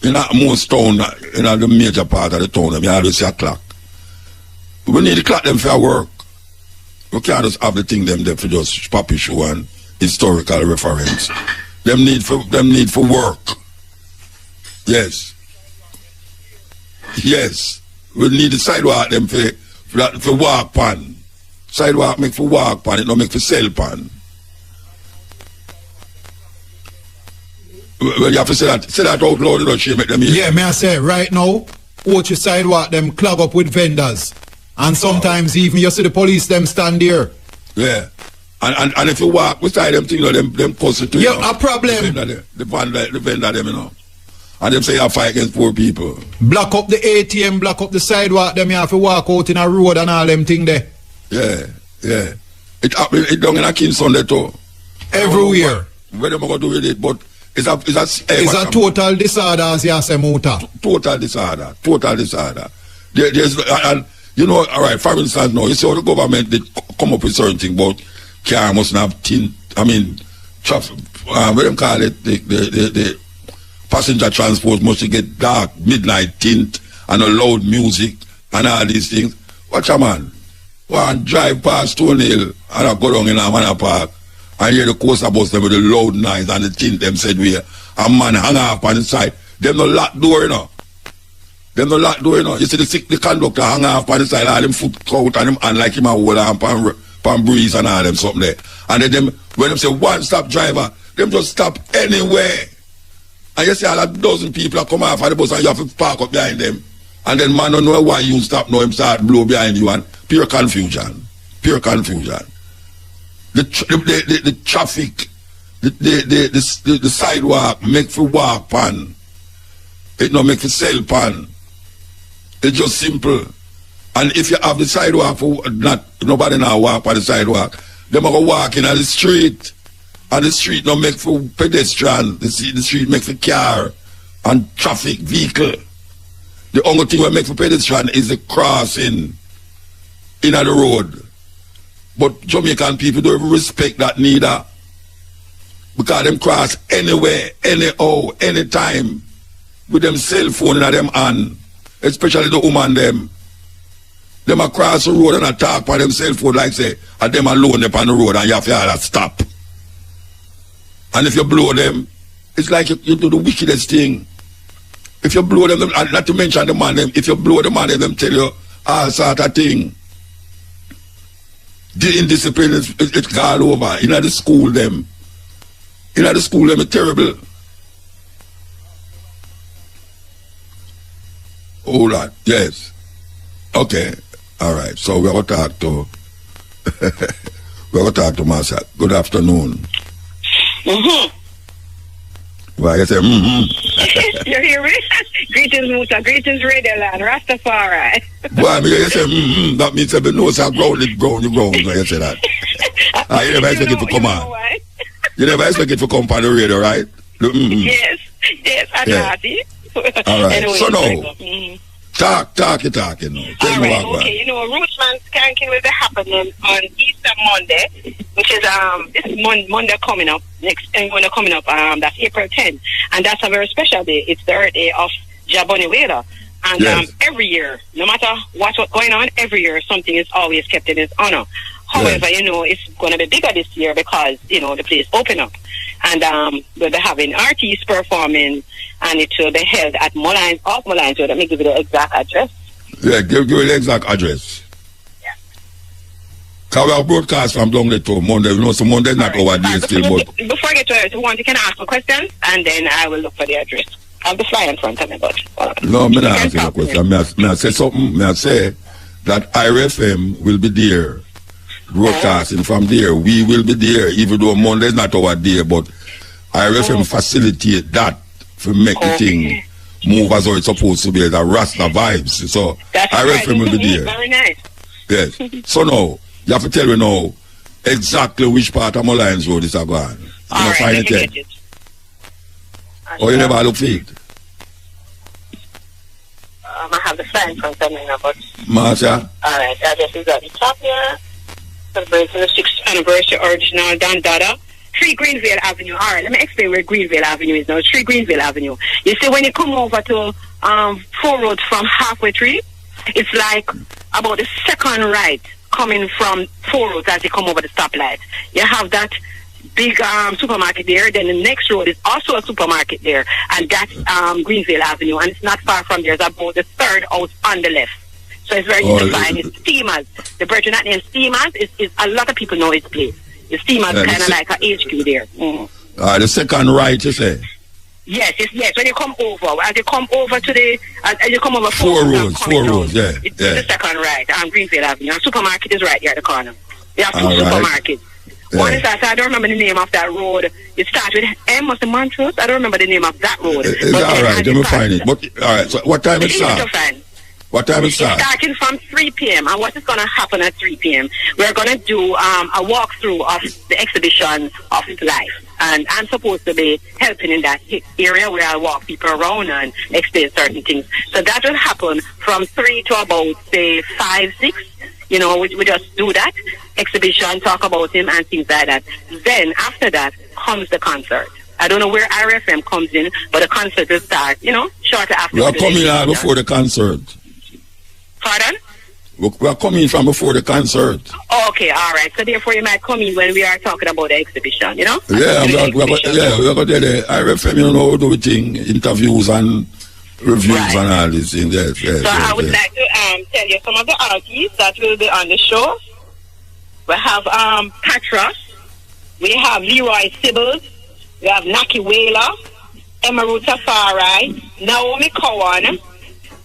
In most town, in the major part of the town, you always see a clock. We need to clock them for work. We can't just have the thing them there for just poppy show and historical reference. Them need for work. Yes. Yes. We need the sidewalk them for walk pan. Sidewalk make for walk pan, it don't make for sell pan. Well, you have to say that out loud, you don't shame it them here. Yeah, may I say, right now, out your sidewalk them clog up with vendors. And sometimes even you see the police them stand there. Yeah. And if you walk beside them thing, you know, them pussy to you. Yeah, a problem. The vendor them, you know. And them say you fight against poor people. Block up the ATM, block up the sidewalk, them you have to walk out in a road and all them thing there. Yeah, yeah. It done in a Kingston there too. Everywhere. Where them going to do with it, but it's a total disorder, as you say, MUTA. Total disorder. There's, and you know, all right, for instance, now, you see how the government did come up with certain things about car mustn't have tint, traffic, what them call it, the passenger transport must get dark, midnight tint, and a loud music, and all these things. Watch a man. One drive past Stone Hill, and I go down in a manor park, and hear the coaster bus them with the loud noise and the tint them said we a man hang up on the side. Them no lock door, you know. You see the conductor hang off on the side, all them foot out and them hand like him a hold on pan breeze and all them something there. And then them, when them say one stop driver, them just stop anywhere. And you see all a dozen people come off of the bus and you have to park up behind them. And then man don't know why you stop, now him start blow behind you, and pure confusion. The traffic, the sidewalk make for walk pan. It not make for sell pan. It's just simple. And if you have the sidewalk for nobody now walk on the sidewalk, them are going to walk in the street. And the street not make for pedestrian. The street make for car and traffic vehicle. The only thing we make for pedestrian is the crossing in the road. But Jamaican people don't even respect that neither. Because them cross anywhere, anyhow, anytime with them cell phone in them hand. Especially the woman them. Them across the road and talk on them cell phone like say, and them alone up on the road and you have to stop. And if you blow them, it's like you do the wickedest thing. If you blow them, not to mention the man them, if you blow the man them tell you all sort of thing. The indiscipline it's all over. In the school them. It's terrible. Hold on. Yes. Okay. All right. So we're going to talk to Master. Good afternoon. Well, I say, You hear me? Greetings, MUTA. Greetings, Radio Land. Rastafari. Well, you say, that means that knows how ground. You say that. You never expect it to come on. You never expect it to come on the radio, right? Yes, I got it. All right. Anyway, so now, talk, you know. All right, okay. You know, Rootsman Skanking will be happening on Easter Monday, which is this Monday coming up. That's April 10th, and that's a very special day. It's the birthday of Jaboni Wheeler, and every year, no matter what's going on, every year something is always kept in his honor. However, you know, it's going to be bigger this year because, you know, the place open up. And we'll be having artists performing, and it will be held at Mullines, off Mullines Road. Let me give you the exact address. Yeah, give you the exact address. Yeah. Because we have broadcast from down there to Monday. You know, so Monday is not our day still. But before I get to it, you can ask me questions, and then I will look for the address. I have the flyer in front of me, but... No, I'm not asking a question. May I say something? May I say that IRFM will be there. Broadcasting from there, we will be there, even though Monday is not our day, but IRFM facilitate that to make the thing move as how it's supposed to be, as a Rasta vibes. So IRFM will be there. Very nice. Yes. So now, you have to tell me now exactly which part of Mullines Road is going. All right, let me get it. Or you never look for it? I have the sign in front of me now, but... Marsha? All right, the address is at the top here. Celebrating the 6th anniversary original Dan Dada. 3 Greenville Avenue. All right, let me explain where Greenville Avenue is now. 3 Greenville Avenue. You see, when you come over to 4 Road from halfway 3, it's like about the second right coming from 4 Roads as you come over the stoplight. You have that big supermarket there. Then the next road is also a supermarket there, and that's Greenville Avenue, and it's not far from there. It's about the third house on the left. So it's very easy to find. It's Steamers. The bridge not named Steamers is a lot of people know its place. The Steamers kind of like a HQ there. The second right, you say? Yes. When you come over, as you come over to the, as you come over four roads, yeah. It's the second right, Greenville Avenue. And supermarket is right there at the corner. We have two supermarkets. Yeah. One is that, I don't remember the name of that road. It starts with M of the Montrose. I don't remember the name of that road. It's all right, let me find it. But, all right, so what time it starts? What time it starts? It's starting from 3 p.m. And what is going to happen at 3 p.m.? We're going to do a walkthrough of the exhibition of life. And I'm supposed to be helping in that area where I walk people around and explain certain things. So that will happen from 3 to about, say, 5, 6. You know, we just do that exhibition, talk about him and things like that. Then, after that, comes the concert. I don't know where RFM comes in, but the concert will start, you know, shortly after. We are coming out before the concert. Pardon? We are coming from before the concert. Okay, all right. So therefore, you might come in when we are talking about the exhibition, you know? Yeah, we are going to do the RFM, you know, do thing, interviews and reviews and all these things. Yes, so I would like to tell you some of the artists that will be on the show. We have Patras, we have Leroy Sibbles, we have Naki Whaler, Emaruta Farai, Naomi Cowan,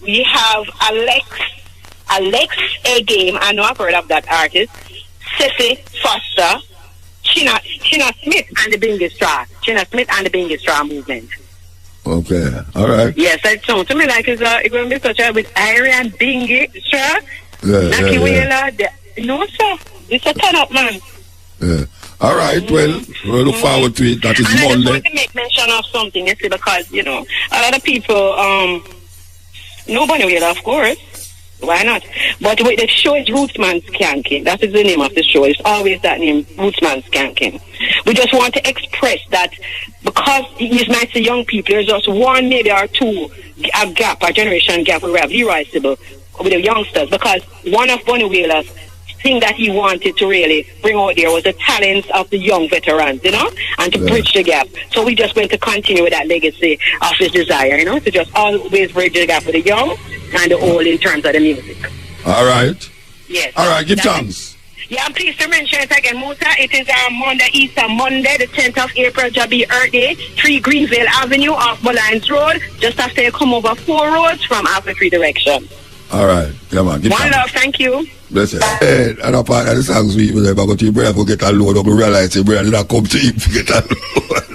we have Alex A Game, I know I've heard of that artist, Sissy Foster, China Smith and the Bingy Straw movement. Okay, all right. Yes, that sounds to me like it's going to be such a with Irie and Bingy Straw, Naki Whaler. No, sir, it's a turn up, man. Yeah. All right, well, we'll look forward to it. That is Monday. I just want to make mention of something, you see, because, you know, a lot of people, nobody will, of course. Why not? But the show is Rootsman Skanking. That is the name of the show. It's always that name, Rootsman Skanking. We just want to express that because you might say young people, there's just one, maybe or two, a gap, a generation gap where we have Leroy Sybil with the youngsters. Because one of Bunny Wheeler's thing that he wanted to really bring out there was the talents of the young veterans, you know, and to bridge the gap. So we just going to continue with that legacy of his desire, you know, to just always bridge the gap with the young and the old in terms of the music. All right. Yes. All right, give thanks. Yeah, I'm pleased to mention it again, MUTA. It is Monday, Easter Monday, the 10th of April, Jabi Earth Day, 3 Greenville Avenue off Bolines Road, just after you come over 4 roads from after 3 direction. All right. Yeah, man. One love, thank you. Bless you. Hey, and a part of the songs we never go to your brother, go get a load up, realize your brother did not come to him to get a load.